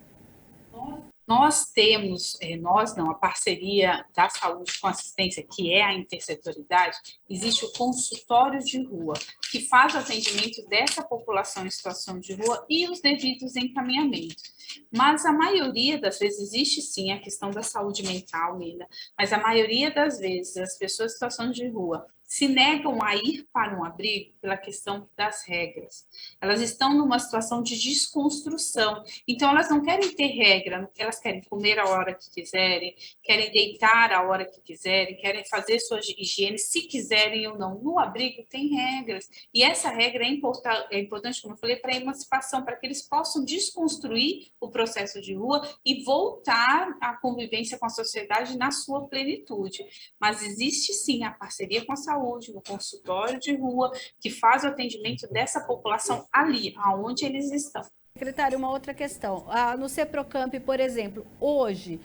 Nós temos, a parceria da saúde com assistência, que é a intersetorialidade, existe o consultório de rua, que faz o atendimento dessa população em situação de rua e os devidos encaminhamentos. Mas a maioria das vezes, existe sim a questão da saúde mental, Nina, mas a maioria das vezes as pessoas em situação de rua se negam a ir para um abrigo pela questão das regras. Elas estão numa situação de desconstrução, então elas não querem ter regra, elas querem comer a hora que quiserem, querem deitar a hora que quiserem, querem fazer sua higiene, se quiserem ou não. No abrigo tem regras, e essa regra é importante, como eu falei, para a emancipação, para que eles possam desconstruir o processo de rua e voltar à convivência com a sociedade na sua plenitude. Mas existe sim a parceria com a saúde, no consultório de rua, que faz o atendimento dessa população ali, aonde eles estão. Secretário, uma outra questão. No CEPROCAMP, por exemplo, hoje,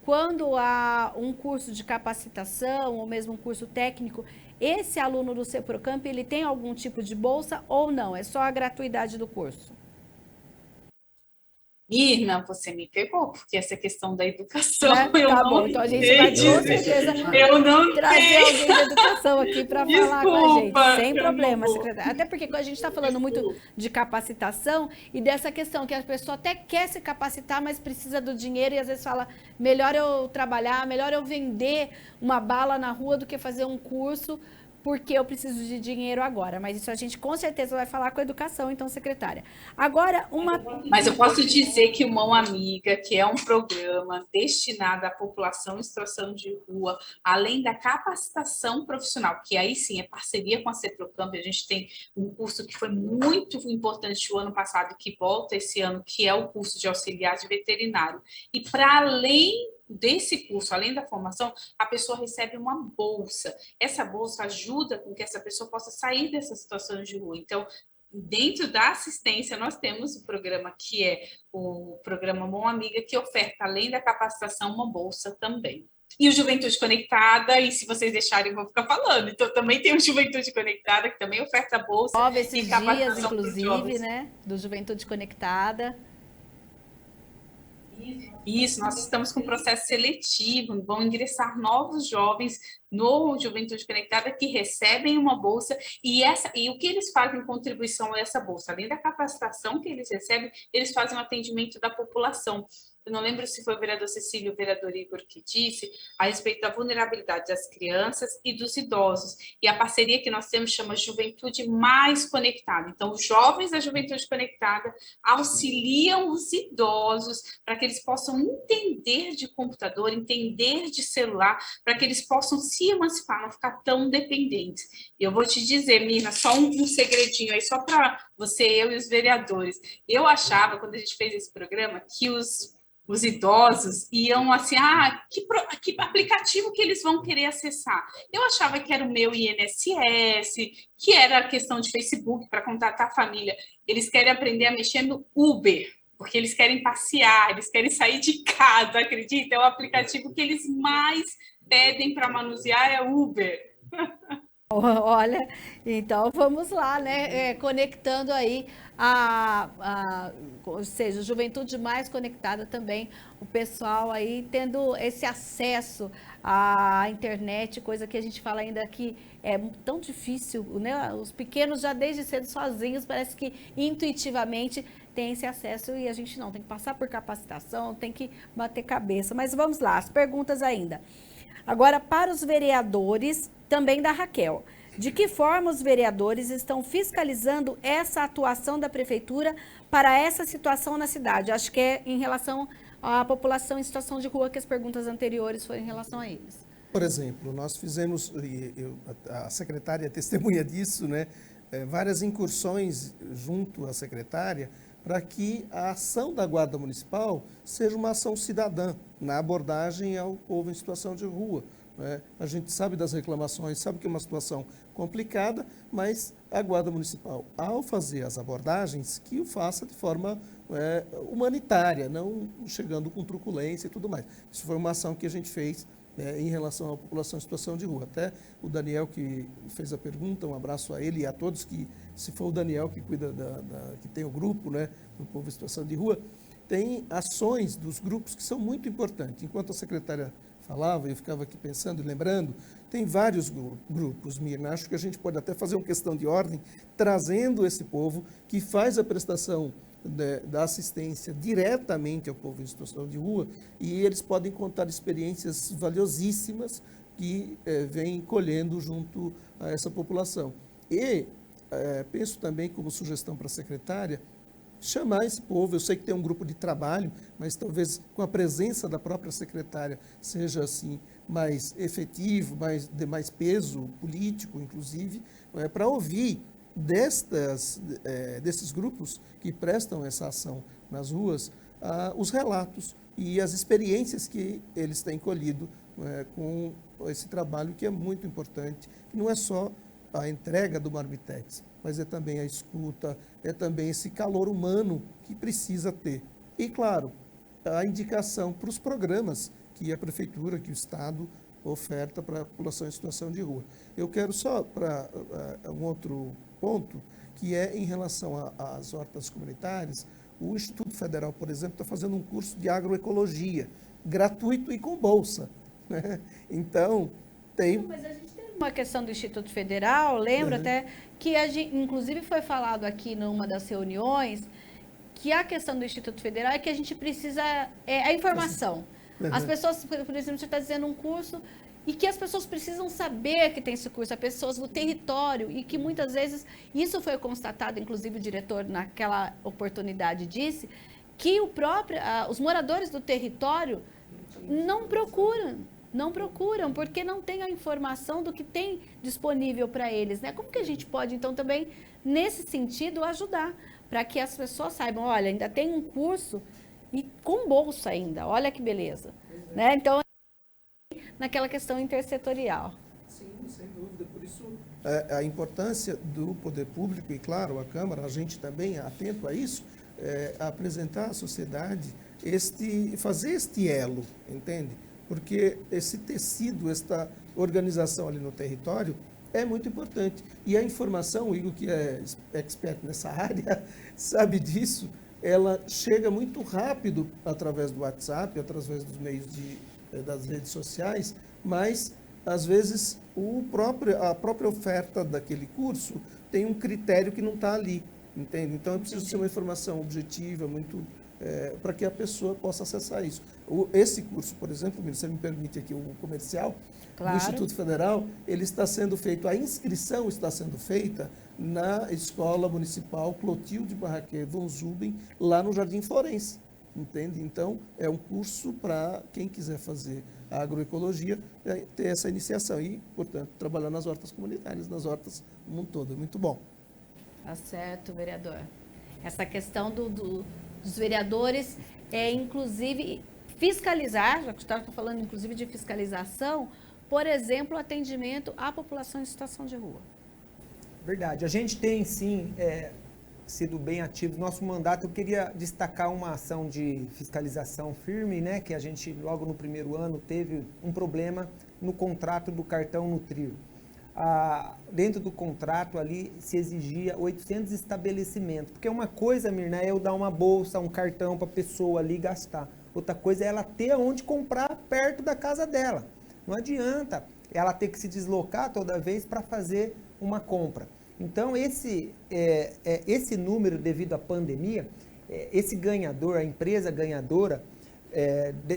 quando há um curso de capacitação ou mesmo um curso técnico, esse aluno do CEPROCAMP, ele tem algum tipo de bolsa ou não? É só a gratuidade do curso? Irna, você me pegou, porque essa questão da educação, tá bom, então a gente vai com certeza trazer alguém da educação aqui para falar com a gente, sem problema, secretária. Até porque a gente está falando muito de capacitação e dessa questão que a pessoa até quer se capacitar, mas precisa do dinheiro e às vezes fala, melhor eu trabalhar, melhor eu vender uma bala na rua do que fazer um curso, porque eu preciso de dinheiro agora. Mas isso a gente com certeza vai falar com a educação, então, secretária. Agora, Mas eu posso dizer que o Mão Amiga, que é um programa destinado à população em situação de rua, além da capacitação profissional, que aí sim é parceria com a CEPROCAMP, a gente tem um curso que foi muito importante o ano passado, que volta esse ano, que é o curso de auxiliar de veterinário. E para além desse curso, além da formação, a pessoa recebe uma bolsa. Essa bolsa ajuda com que essa pessoa possa sair dessa situação de rua. Então, dentro da assistência, nós temos o programa que é o programa Mão Amiga, que oferta, além da capacitação, uma bolsa também. E o Juventude Conectada, e se vocês deixarem, eu vou ficar falando. Então, também tem o Juventude Conectada, que também oferta bolsa. Nove esses dias, inclusive, né? Do Juventude Conectada. Isso, nós estamos com um processo seletivo, vão ingressar novos jovens no Juventude Conectada que recebem uma bolsa e o que eles fazem em contribuição a essa bolsa? Além da capacitação que eles recebem, eles fazem um atendimento da população. Eu não lembro se foi o vereador Cecílio ou o vereador Igor que disse a respeito da vulnerabilidade das crianças e dos idosos. E a parceria que nós temos chama Juventude Mais Conectada. Então, os jovens da Juventude Conectada auxiliam os idosos para que eles possam entender de computador, entender de celular, para que eles possam se emancipar, não ficar tão dependentes. E eu vou te dizer, Mirna, só um segredinho aí, só para você, eu e os vereadores. Eu achava, quando a gente fez esse programa, que os os idosos iam assim, que aplicativo que eles vão querer acessar? Eu achava que era o meu INSS, que era a questão de Facebook para contatar a família. Eles querem aprender a mexer no Uber, porque eles querem passear, eles querem sair de casa, acredita? É o aplicativo que eles mais pedem para manusear é Uber. Olha, então vamos lá, né? Conectando aí ou seja, a juventude mais conectada também, o pessoal aí tendo esse acesso à internet, coisa que a gente fala ainda que é tão difícil, né? Os pequenos já desde cedo sozinhos, parece que intuitivamente tem esse acesso e a gente não, tem que passar por capacitação, tem que bater cabeça. Mas vamos lá, as perguntas ainda. Agora, para os vereadores, também da Raquel. De que forma os vereadores estão fiscalizando essa atuação da prefeitura para essa situação na cidade? Acho que é em relação à população em situação de rua, que as perguntas anteriores foram em relação a eles. Por exemplo, nós fizemos, a secretária é testemunha disso, né? Várias incursões junto à secretária para que a ação da Guarda Municipal seja uma ação cidadã na abordagem ao povo em situação de rua. Né? A gente sabe das reclamações, sabe que é uma situação complicada, mas a Guarda Municipal, ao fazer as abordagens, que o faça de forma humanitária, não chegando com truculência e tudo mais. Isso foi uma ação que a gente fez em relação à população em situação de rua. Até o Daniel que fez a pergunta, um abraço a ele e a todos que, se for o Daniel que cuida que tem o grupo, né, do povo em situação de rua, tem ações dos grupos que são muito importantes. Enquanto a secretária falava, eu ficava aqui pensando e lembrando, tem vários grupos, Mirna, acho que a gente pode até fazer uma questão de ordem, trazendo esse povo que faz a prestação da assistência diretamente ao povo em situação de rua, e eles podem contar experiências valiosíssimas que vêm colhendo junto a essa população. E penso também, como sugestão para a secretária, chamar esse povo. Eu sei que tem um grupo de trabalho, mas talvez com a presença da própria secretária seja assim mais efetivo, de mais peso político, inclusive, para ouvir desses grupos que prestam essa ação nas ruas, os relatos e as experiências que eles têm colhido com esse trabalho que é muito importante, que não é só a entrega do marmitex, mas é também a escuta, é também esse calor humano que precisa ter. E, claro, a indicação para os programas que a Prefeitura, que o Estado oferta para a população em situação de rua. Eu quero só para um outro ponto, que é em relação às hortas comunitárias. O Instituto Federal, por exemplo, está fazendo um curso de agroecologia, gratuito e com bolsa. Né? Então, tem... Mas a gente tem uma questão do Instituto Federal, lembro até que, inclusive foi falado aqui numa das reuniões, que a questão do Instituto Federal é que a gente precisa, a informação. As pessoas, por exemplo, você está dizendo um curso e que as pessoas precisam saber que tem esse curso, as pessoas do território, e que muitas vezes, isso foi constatado, inclusive o diretor naquela oportunidade disse, que os moradores do território não procuram, porque não tem a informação do que tem disponível para eles, né? Como que a gente pode, então, também, nesse sentido, ajudar, para que as pessoas saibam, olha, ainda tem um curso e com bolsa ainda, olha que beleza, né? Então, naquela questão intersetorial. Sim, sem dúvida. Por isso, a importância do poder público, e claro, a Câmara, a gente também atento a isso, apresentar à sociedade, fazer este elo, entende? Porque esse tecido, esta organização ali no território é muito importante. E a informação, o Igor, que é expert nessa área, sabe disso, ela chega muito rápido através do WhatsApp, através dos meios das redes sociais, mas, às vezes, a própria oferta daquele curso tem um critério que não está ali, entende? Então, é preciso ser uma informação objetiva, muito... para que a pessoa possa acessar isso. Esse curso, por exemplo, se você me permite aqui o comercial, claro, do Instituto Federal, ele está sendo feito, a inscrição está sendo feita na Escola Municipal Clotilde Barraquer von Zuben, lá no Jardim Florense, entende? Então, é um curso para quem quiser fazer a agroecologia, ter essa iniciação e, portanto, trabalhar nas hortas comunitárias, nas hortas no mundo todo. É muito bom. Tá certo, vereador. Essa questão do dos vereadores é, inclusive, fiscalizar, já que está falando, inclusive, de fiscalização, por exemplo, atendimento à população em situação de rua. Verdade. A gente tem, sim, sido bem ativo. Nosso mandato, eu queria destacar uma ação de fiscalização firme, né, que a gente, logo no primeiro ano, teve um problema no contrato do cartão Nutrir. Dentro do contrato ali se exigia 800 estabelecimentos, porque uma coisa, Mirna, é eu dar uma bolsa, um cartão para a pessoa ali gastar. Outra coisa é ela ter onde comprar perto da casa dela. Não adianta ela ter que se deslocar toda vez para fazer uma compra. Então, esse número, devido à pandemia, esse ganhador, a empresa ganhadora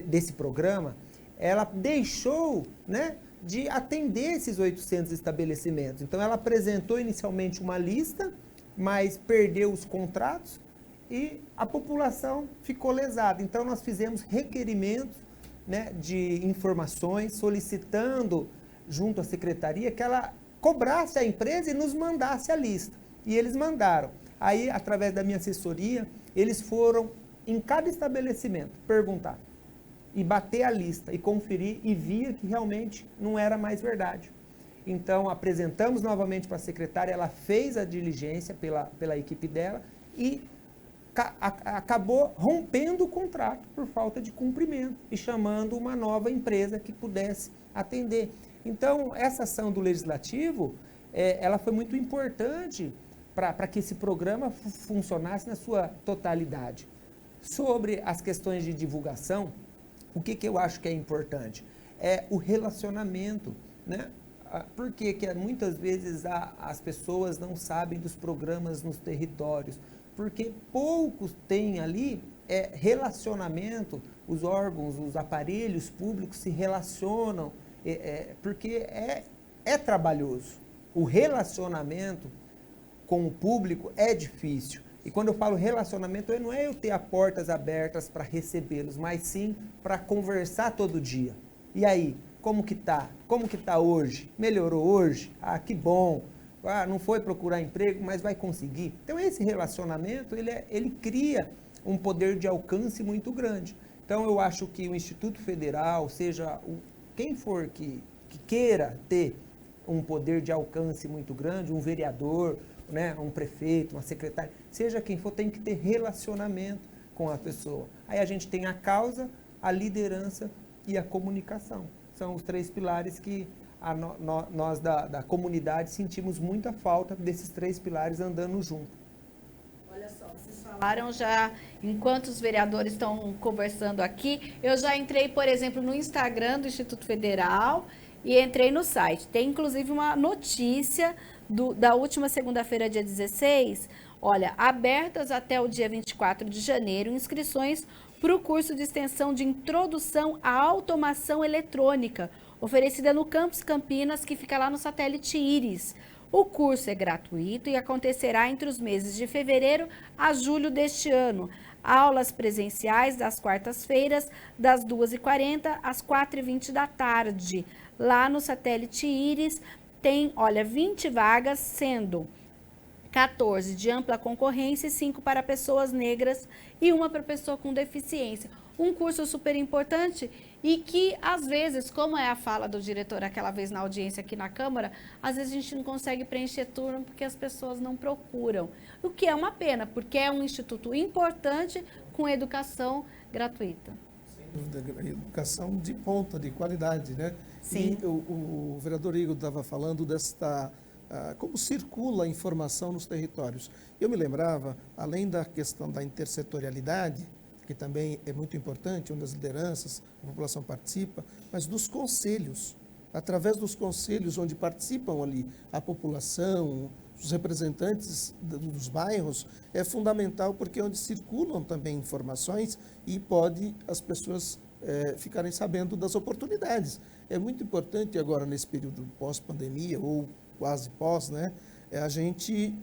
desse programa, ela deixou, né, de atender esses 800 estabelecimentos. Então, ela apresentou inicialmente uma lista, mas perdeu os contratos e a população ficou lesada. Então, nós fizemos requerimentos, né, de informações, solicitando junto à secretaria que ela cobrasse a empresa e nos mandasse a lista. E eles mandaram. Aí, através da minha assessoria, eles foram em cada estabelecimento perguntar e bater a lista e conferir e via que realmente não era mais verdade. Então, apresentamos novamente para a secretária, ela fez a diligência pela equipe dela e acabou rompendo o contrato por falta de cumprimento e chamando uma nova empresa que pudesse atender. Então, essa ação do Legislativo, ela foi muito importante para que esse programa funcionasse na sua totalidade. Sobre as questões de divulgação, o que eu acho que é importante? É o relacionamento, né? Por que muitas vezes as pessoas não sabem dos programas nos territórios? Porque poucos têm ali relacionamento, os órgãos, os aparelhos públicos se relacionam, porque é trabalhoso. O relacionamento com o público é difícil. E quando eu falo relacionamento, não é eu ter as portas abertas para recebê-los, mas sim para conversar todo dia. E aí, como que tá? Como que tá hoje? Melhorou hoje? Ah, que bom. Ah, não foi procurar emprego, mas vai conseguir. Então, esse relacionamento, ele cria um poder de alcance muito grande. Então, eu acho que o Instituto Federal, seja quem for que queira ter um poder de alcance muito grande, um vereador, né, um prefeito, uma secretária, seja quem for, tem que ter relacionamento com a pessoa. Aí a gente tem a causa, a liderança e a comunicação. São os 3 pilares que nós da comunidade sentimos muita falta desses 3 pilares andando junto. Olha só, vocês falaram já, enquanto os vereadores estão conversando aqui, eu já entrei, por exemplo, no Instagram do Instituto Federal e entrei no site. Tem, inclusive, uma notícia da última segunda-feira, dia 16, olha, abertas até o dia 24 de janeiro, inscrições para o curso de extensão de introdução à automação eletrônica, oferecida no Campus Campinas, que fica lá no satélite Íris. O curso é gratuito e acontecerá entre os meses de fevereiro a julho deste ano. Aulas presenciais das quartas-feiras, das 2h40 às 4h20 da tarde. Lá no satélite Íris tem, olha, 20 vagas, sendo 14 de ampla concorrência e 5 para pessoas negras e 1 para pessoa com deficiência. Um curso super importante e que, às vezes, como é a fala do diretor aquela vez na audiência aqui na Câmara, às vezes a gente não consegue preencher turno porque as pessoas não procuram. O que é uma pena, porque é um instituto importante com educação gratuita. Sem dúvida, educação de ponta, de qualidade, né? Sim. E o vereador Igor estava falando como circula a informação nos territórios. Eu me lembrava, além da questão da intersetorialidade, que também é muito importante, onde as lideranças, a população participa, mas dos conselhos. Através dos conselhos onde participam ali a população, os representantes dos bairros, é fundamental porque é onde circulam também informações e pode as pessoas ficarem sabendo das oportunidades. É muito importante agora, nesse período pós-pandemia, ou quase pós, né, a gente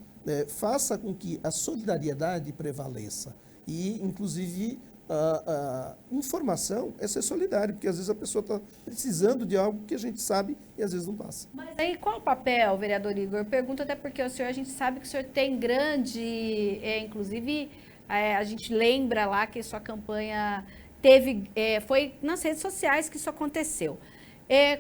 faça com que a solidariedade prevaleça. E, inclusive, a informação é ser solidário, porque às vezes a pessoa está precisando de algo que a gente sabe e às vezes não passa. Mas aí qual o papel, vereador Igor? Eu pergunto até porque a gente sabe que o senhor tem grande, inclusive, A gente lembra lá que sua campanha foi nas redes sociais que isso aconteceu.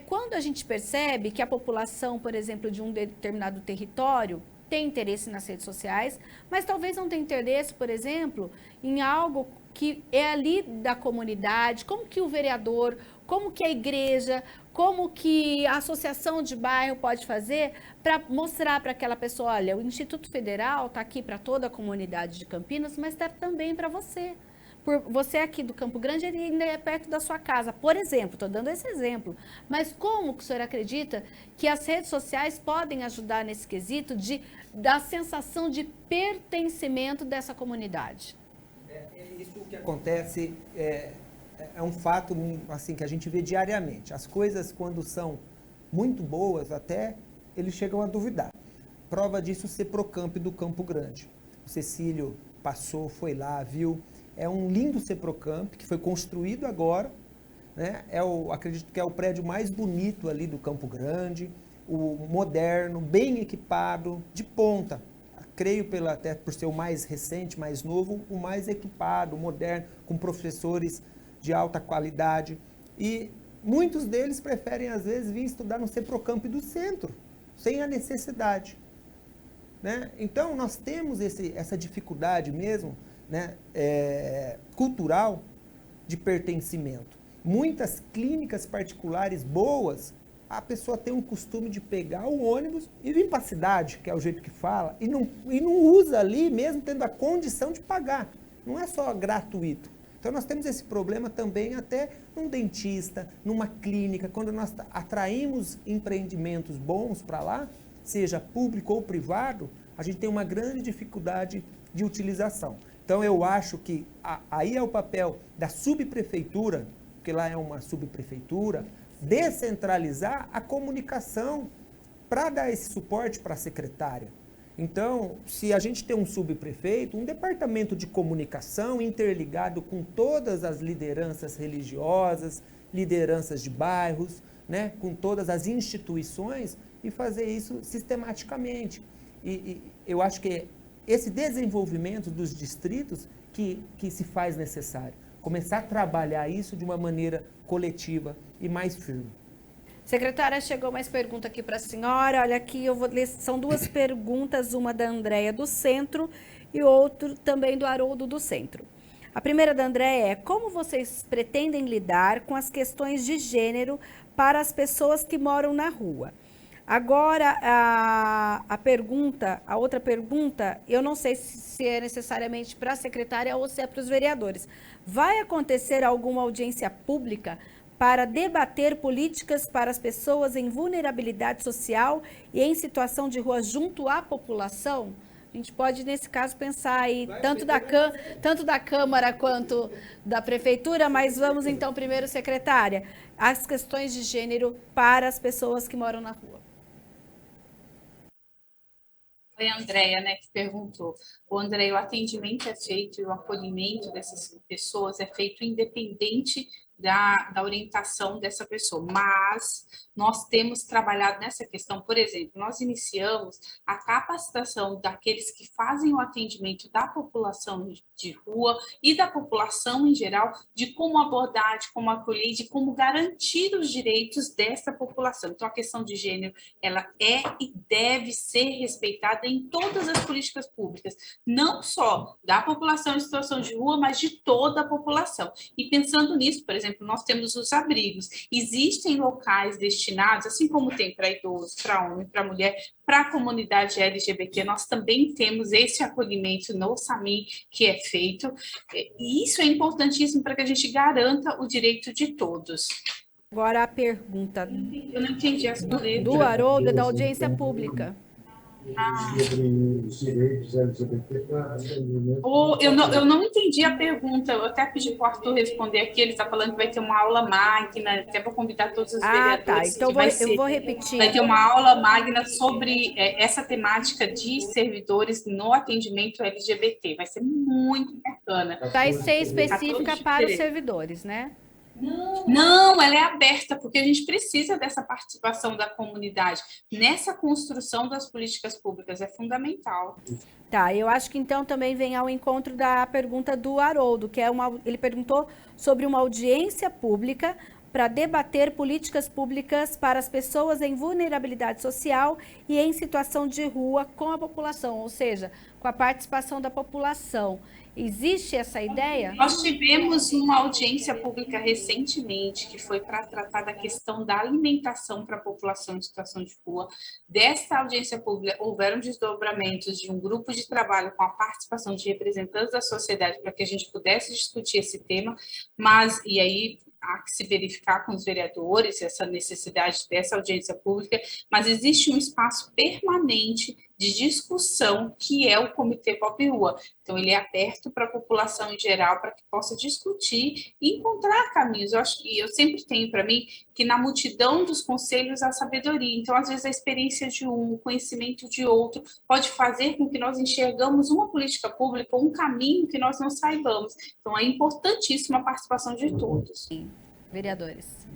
Quando a gente percebe que a população, por exemplo, de um determinado território tem interesse nas redes sociais, mas talvez não tenha interesse, por exemplo, em algo que é ali da comunidade, como que o vereador, como que a igreja, como que a associação de bairro pode fazer para mostrar para aquela pessoa, olha, o Instituto Federal está aqui para toda a comunidade de Campinas, mas está também para você. Você aqui do Campo Grande, ele ainda é perto da sua casa, por exemplo, estou dando esse exemplo. Mas como que o senhor acredita que as redes sociais podem ajudar nesse quesito da sensação de pertencimento dessa comunidade? Isso que acontece é um fato assim que a gente vê diariamente. As coisas, quando são muito boas, até eles chegam a duvidar. Prova disso o Ceprocamp do Campo Grande. O Cecílio passou, foi lá, viu. É um lindo Ceprocamp que foi construído agora, né? Acredito que é o prédio mais bonito ali do Campo Grande, o moderno, bem equipado, de ponta. Creio até por ser o mais recente, mais novo, o mais equipado, moderno, com professores de alta qualidade. E muitos deles preferem, às vezes, vir estudar no Ceprocamp do centro, sem a necessidade, né? Então, nós temos essa dificuldade mesmo, né, cultural de pertencimento. Muitas clínicas particulares boas, a pessoa tem um costume de pegar o ônibus e vir para a cidade, que é o jeito que fala, e não usa ali mesmo tendo a condição de pagar. Não é só gratuito. Então nós temos esse problema também até num dentista, numa clínica, quando nós atraímos empreendimentos bons para lá, seja público ou privado, a gente tem uma grande dificuldade de utilização. Então eu acho que aí é o papel da subprefeitura, porque lá é uma subprefeitura, descentralizar a comunicação para dar esse suporte para a secretária. Então, se a gente tem um subprefeito, um departamento de comunicação interligado com todas as lideranças religiosas, lideranças de bairros, né, com todas as instituições, e fazer isso sistematicamente. E eu acho que esse desenvolvimento dos distritos que se faz necessário. Começar a trabalhar isso de uma maneira coletiva e mais firme. Secretária, chegou mais pergunta aqui para a senhora. Olha aqui, eu vou ler, são duas perguntas, uma da Andréia do Centro e outra também do Haroldo do Centro. A primeira da Andréia é: como vocês pretendem lidar com as questões de gênero para as pessoas que moram na rua? Agora, a outra pergunta, eu não sei se é necessariamente para a secretária ou se é para os vereadores. Vai acontecer alguma audiência pública para debater políticas para as pessoas em vulnerabilidade social e em situação de rua junto à população? A gente pode, nesse caso, pensar aí tanto da Câmara quanto da Prefeitura, mas vamos então primeiro, secretária, as questões de gênero para as pessoas que moram na rua. Foi a Andréia, né, que perguntou. O André, o atendimento é feito e o acolhimento dessas pessoas é feito independente da orientação dessa pessoa, mas nós temos trabalhado nessa questão. Por exemplo, nós iniciamos a capacitação daqueles que fazem o atendimento da população de rua e da população em geral, de como abordar, de como acolher, de como garantir os direitos dessa população. Então, a questão de gênero, ela é e deve ser respeitada em todas as políticas públicas, não só da população em situação de rua, mas de toda a população. E pensando nisso, por exemplo, nós temos os abrigos. Existem locais destinados, assim como tem para idoso, para homem, para mulher, para a comunidade LGBT, nós também temos esse acolhimento no SAMI que é feito. E isso é importantíssimo para que a gente garanta o direito de todos. Agora a pergunta eu não entendi essa do Haroldo da audiência pública. Sobre os direitos LGBT. Eu não entendi a pergunta. Eu até pedi para o Arthur responder aqui. Ele está falando que vai ter uma aula magna, até para convidar todos os vereadores. Tá. Então eu vou repetir. Vai ter uma aula magna sobre essa temática de servidores no atendimento LGBT. Vai ser muito bacana. Vai ser específica para os servidores, né? Não, ela é aberta, porque a gente precisa dessa participação da comunidade nessa construção das políticas públicas, é fundamental. Tá, eu acho que então também vem ao encontro da pergunta do Haroldo, que é ele perguntou sobre uma audiência pública para debater políticas públicas para as pessoas em vulnerabilidade social e em situação de rua com a população, ou seja, com a participação da população. Existe essa ideia? Nós tivemos uma audiência pública recentemente, que foi para tratar da questão da alimentação para a população em situação de rua. Desta audiência pública, houveram desdobramentos de um grupo de trabalho com a participação de representantes da sociedade para que a gente pudesse discutir esse tema, e aí há que se verificar com os vereadores essa necessidade dessa audiência pública, mas existe um espaço permanente de discussão que é o Comitê Pop Rua. Então, ele é aberto para a população em geral, para que possa discutir e encontrar caminhos. Eu sempre tenho para mim que na multidão dos conselhos há sabedoria. Então, às vezes, a experiência de um, o conhecimento de outro, pode fazer com que nós enxergamos uma política pública, um caminho que nós não saibamos. Então, é importantíssima a participação de todos. Vereadores.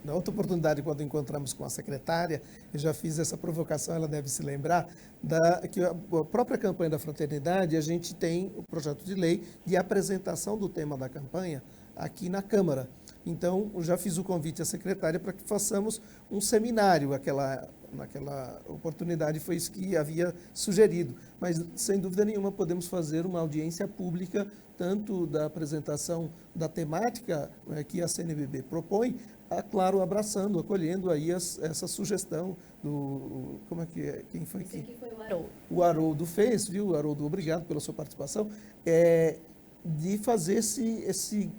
Na outra oportunidade, quando encontramos com a secretária, eu já fiz essa provocação, ela deve se lembrar, que a própria campanha da Fraternidade, a gente tem o projeto de lei de apresentação do tema da campanha aqui na Câmara. Então, eu já fiz o convite à secretária para que façamos um seminário, naquela oportunidade foi isso que havia sugerido. Mas, sem dúvida nenhuma, podemos fazer uma audiência pública, tanto da apresentação da temática que a CNBB propõe, claro, abraçando, acolhendo aí essa sugestão do... Como é que é? Quem foi que? Foi o Haroldo. O Haroldo fez, viu? Haroldo, obrigado pela sua participação. De fazer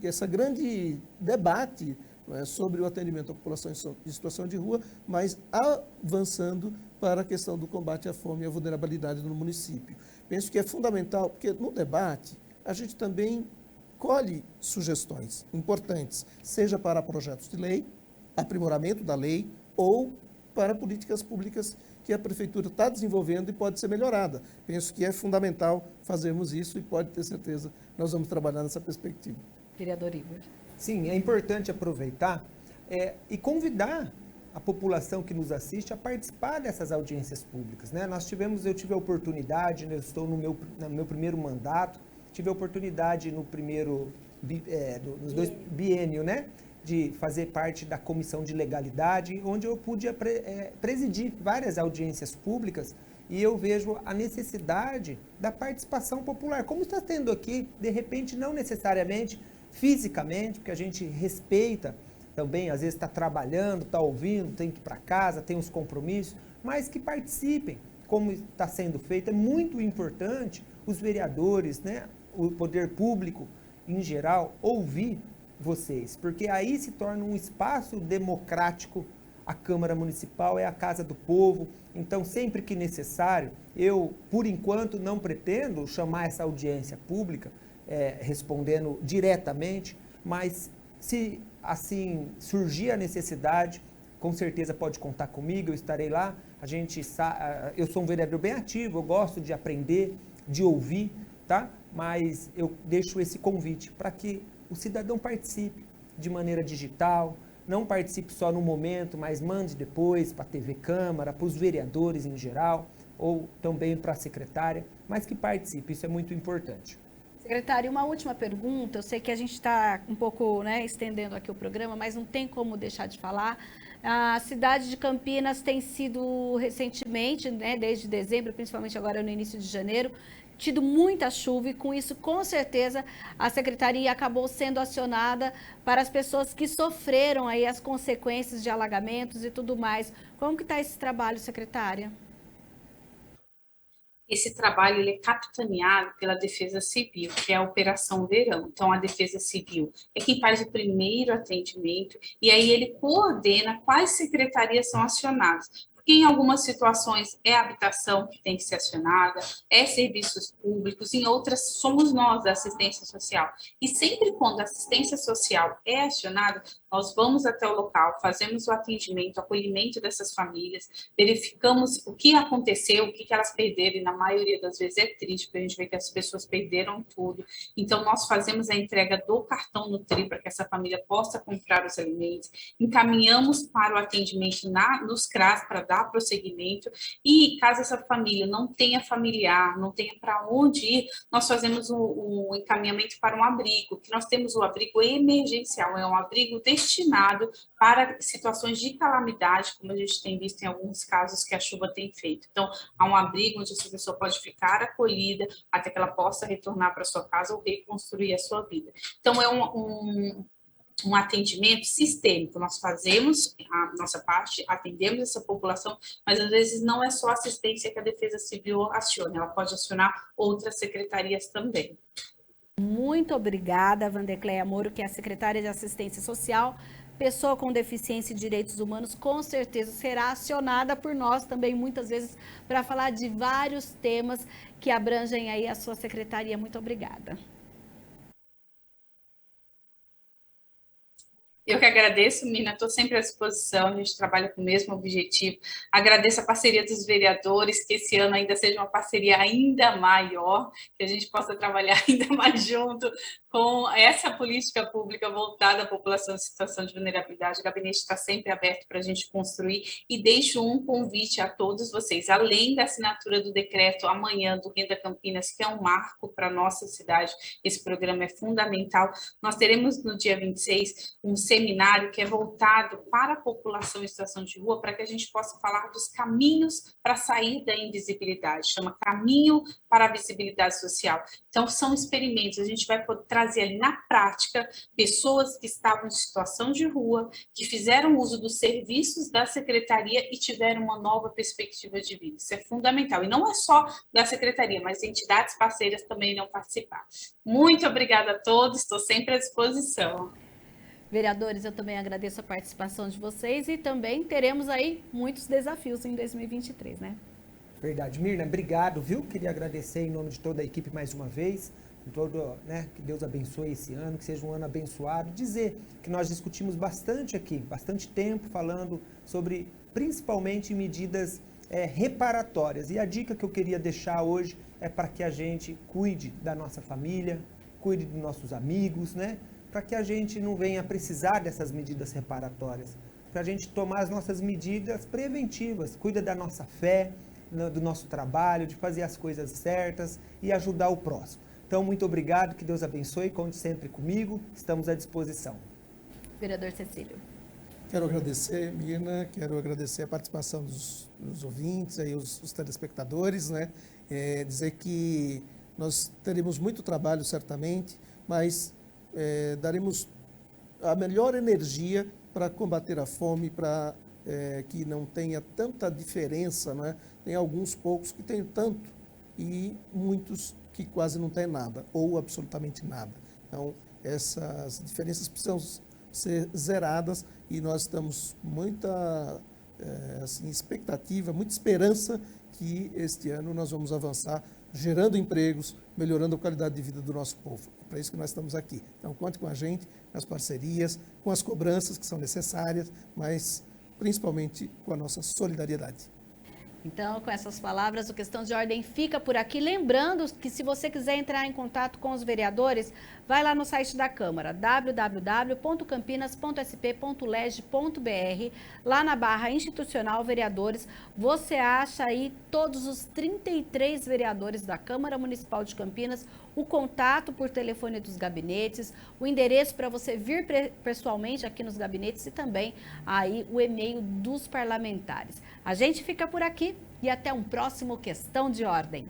essa grande debate, né, sobre o atendimento à população em situação de rua, mas avançando para a questão do combate à fome e à vulnerabilidade no município. Penso que é fundamental, porque no debate a gente também colhe sugestões importantes, seja para projetos de lei, aprimoramento da lei, ou para políticas públicas que a Prefeitura está desenvolvendo e pode ser melhorada. Penso que é fundamental fazermos isso e pode ter certeza nós vamos trabalhar nessa perspectiva. Vereador Igor. Sim, é importante aproveitar e convidar a população que nos assiste a participar dessas audiências públicas, né? Eu tive a oportunidade, eu estou no meu primeiro mandato, tive a oportunidade nos dois biênios, né, de fazer parte da Comissão de Legalidade, onde eu pude presidir várias audiências públicas, e eu vejo a necessidade da participação popular, como está tendo aqui, de repente não necessariamente fisicamente, porque a gente respeita também, às vezes está trabalhando, está ouvindo, tem que ir para casa, tem os compromissos, mas que participem, como está sendo feito. É muito importante os vereadores, né, o poder público em geral, ouvir vocês, porque aí se torna um espaço democrático. A Câmara Municipal é a casa do povo, então sempre que necessário, eu, por enquanto, não pretendo chamar essa audiência pública, respondendo diretamente, mas se assim surgir a necessidade, com certeza pode contar comigo, eu estarei lá. Eu sou um vereador bem ativo, eu gosto de aprender, de ouvir, tá? Mas eu deixo esse convite para que o cidadão participe de maneira digital, não participe só no momento, mas mande depois para a TV Câmara, para os vereadores em geral, ou também para a secretária, mas que participe, isso é muito importante. Secretário, uma última pergunta. Eu sei que a gente está um pouco, né, estendendo aqui o programa, mas não tem como deixar de falar. A cidade de Campinas tem sido recentemente, né, desde dezembro, principalmente agora no início de janeiro, tido muita chuva, e com isso, com certeza, a secretaria acabou sendo acionada para as pessoas que sofreram aí as consequências de alagamentos e tudo mais. Como que está esse trabalho, secretária? Esse trabalho ele é capitaneado pela Defesa Civil, que é a Operação Verão. Então, a Defesa Civil é quem faz o primeiro atendimento, e aí ele coordena quais secretarias são acionadas. porque em algumas situações é a habitação que tem que ser acionada, é serviços públicos, em outras somos nós da assistência social. E sempre quando a assistência social é acionada, nós vamos até o local, fazemos o atendimento, o acolhimento dessas famílias, verificamos o que aconteceu, o que elas perderam, e na maioria das vezes é triste, porque a gente vê que as pessoas perderam tudo. Então, nós fazemos a entrega do cartão Nutri para que essa família possa comprar os alimentos, encaminhamos para o atendimento nos CRAS para dar prosseguimento, e caso essa família não tenha familiar, não tenha para onde ir, nós fazemos um encaminhamento para um abrigo, que nós temos o abrigo emergencial, é um abrigo destinado para situações de calamidade, como a gente tem visto em alguns casos que a chuva tem feito. Então, há um abrigo onde essa pessoa pode ficar acolhida até que ela possa retornar para sua casa ou reconstruir a sua vida. Então, é um atendimento sistêmico. Nós fazemos a nossa parte, atendemos essa população, mas às vezes não é só assistência que a Defesa Civil aciona, ela pode acionar outras secretarias também. Muito obrigada, Wandecleia Moro, que é a secretária de Assistência Social. Pessoa com deficiência e direitos humanos, com certeza será acionada por nós também, muitas vezes, para falar de vários temas que abrangem aí a sua secretaria. Muito obrigada. Eu que agradeço, Mina, estou sempre à disposição, a gente trabalha com o mesmo objetivo. Agradeço a parceria dos vereadores, que esse ano ainda seja uma parceria ainda maior, que a gente possa trabalhar ainda mais junto com essa política pública voltada à população em situação de vulnerabilidade. O gabinete está sempre aberto para a gente construir, e deixo um convite a todos vocês, além da assinatura do decreto amanhã do Renda Campinas, que é um marco para a nossa cidade, esse programa é fundamental. Nós teremos no dia 26 um seminário que é voltado para a população em situação de rua, para que a gente possa falar dos caminhos para sair da invisibilidade, chama Caminho para a Visibilidade Social. Então, são experimentos, a gente vai trazer ali na prática pessoas que estavam em situação de rua, que fizeram uso dos serviços da secretaria e tiveram uma nova perspectiva de vida. Isso é fundamental, e não é só da secretaria, mas entidades parceiras também irão participar. Muito obrigada a todos, estou sempre à disposição. Vereadores, eu também agradeço a participação de vocês, e também teremos aí muitos desafios em 2023, né? Verdade. Mirna, obrigado, viu? Queria agradecer em nome de toda a equipe mais uma vez, que Deus abençoe esse ano, que seja um ano abençoado. Dizer que nós discutimos bastante aqui, bastante tempo, falando sobre, principalmente, medidas reparatórias. E a dica que eu queria deixar hoje é para que a gente cuide da nossa família, cuide dos nossos amigos, né? Para que a gente não venha precisar dessas medidas reparatórias, para a gente tomar as nossas medidas preventivas, cuida da nossa fé, do nosso trabalho, de fazer as coisas certas e ajudar o próximo. Então, muito obrigado, que Deus abençoe, conte sempre comigo, estamos à disposição. Vereador Cecílio. Quero agradecer, Mirna, quero agradecer a participação dos ouvintes, aí, os telespectadores, né? Dizer que nós teremos muito trabalho, certamente, mas daremos a melhor energia para combater a fome, para que não tenha tanta diferença, né? Tem alguns poucos que têm tanto e muitos que quase não têm nada, ou absolutamente nada. Então, essas diferenças precisam ser zeradas, e nós estamos muita expectativa, muita esperança que este ano nós vamos avançar, gerando empregos, melhorando a qualidade de vida do nosso povo. É para isso que nós estamos aqui. Então, conte com a gente, nas parcerias, com as cobranças que são necessárias, mas principalmente com a nossa solidariedade. Então, com essas palavras, o Questão de Ordem fica por aqui. Lembrando que, se você quiser entrar em contato com os vereadores, vai lá no site da Câmara, www.campinas.sp.leg.br. Lá na barra institucional vereadores, você acha aí todos os 33 vereadores da Câmara Municipal de Campinas, o contato por telefone dos gabinetes, o endereço para você vir pessoalmente aqui nos gabinetes, e também aí o e-mail dos parlamentares. A gente fica por aqui e até um próximo Questão de Ordem.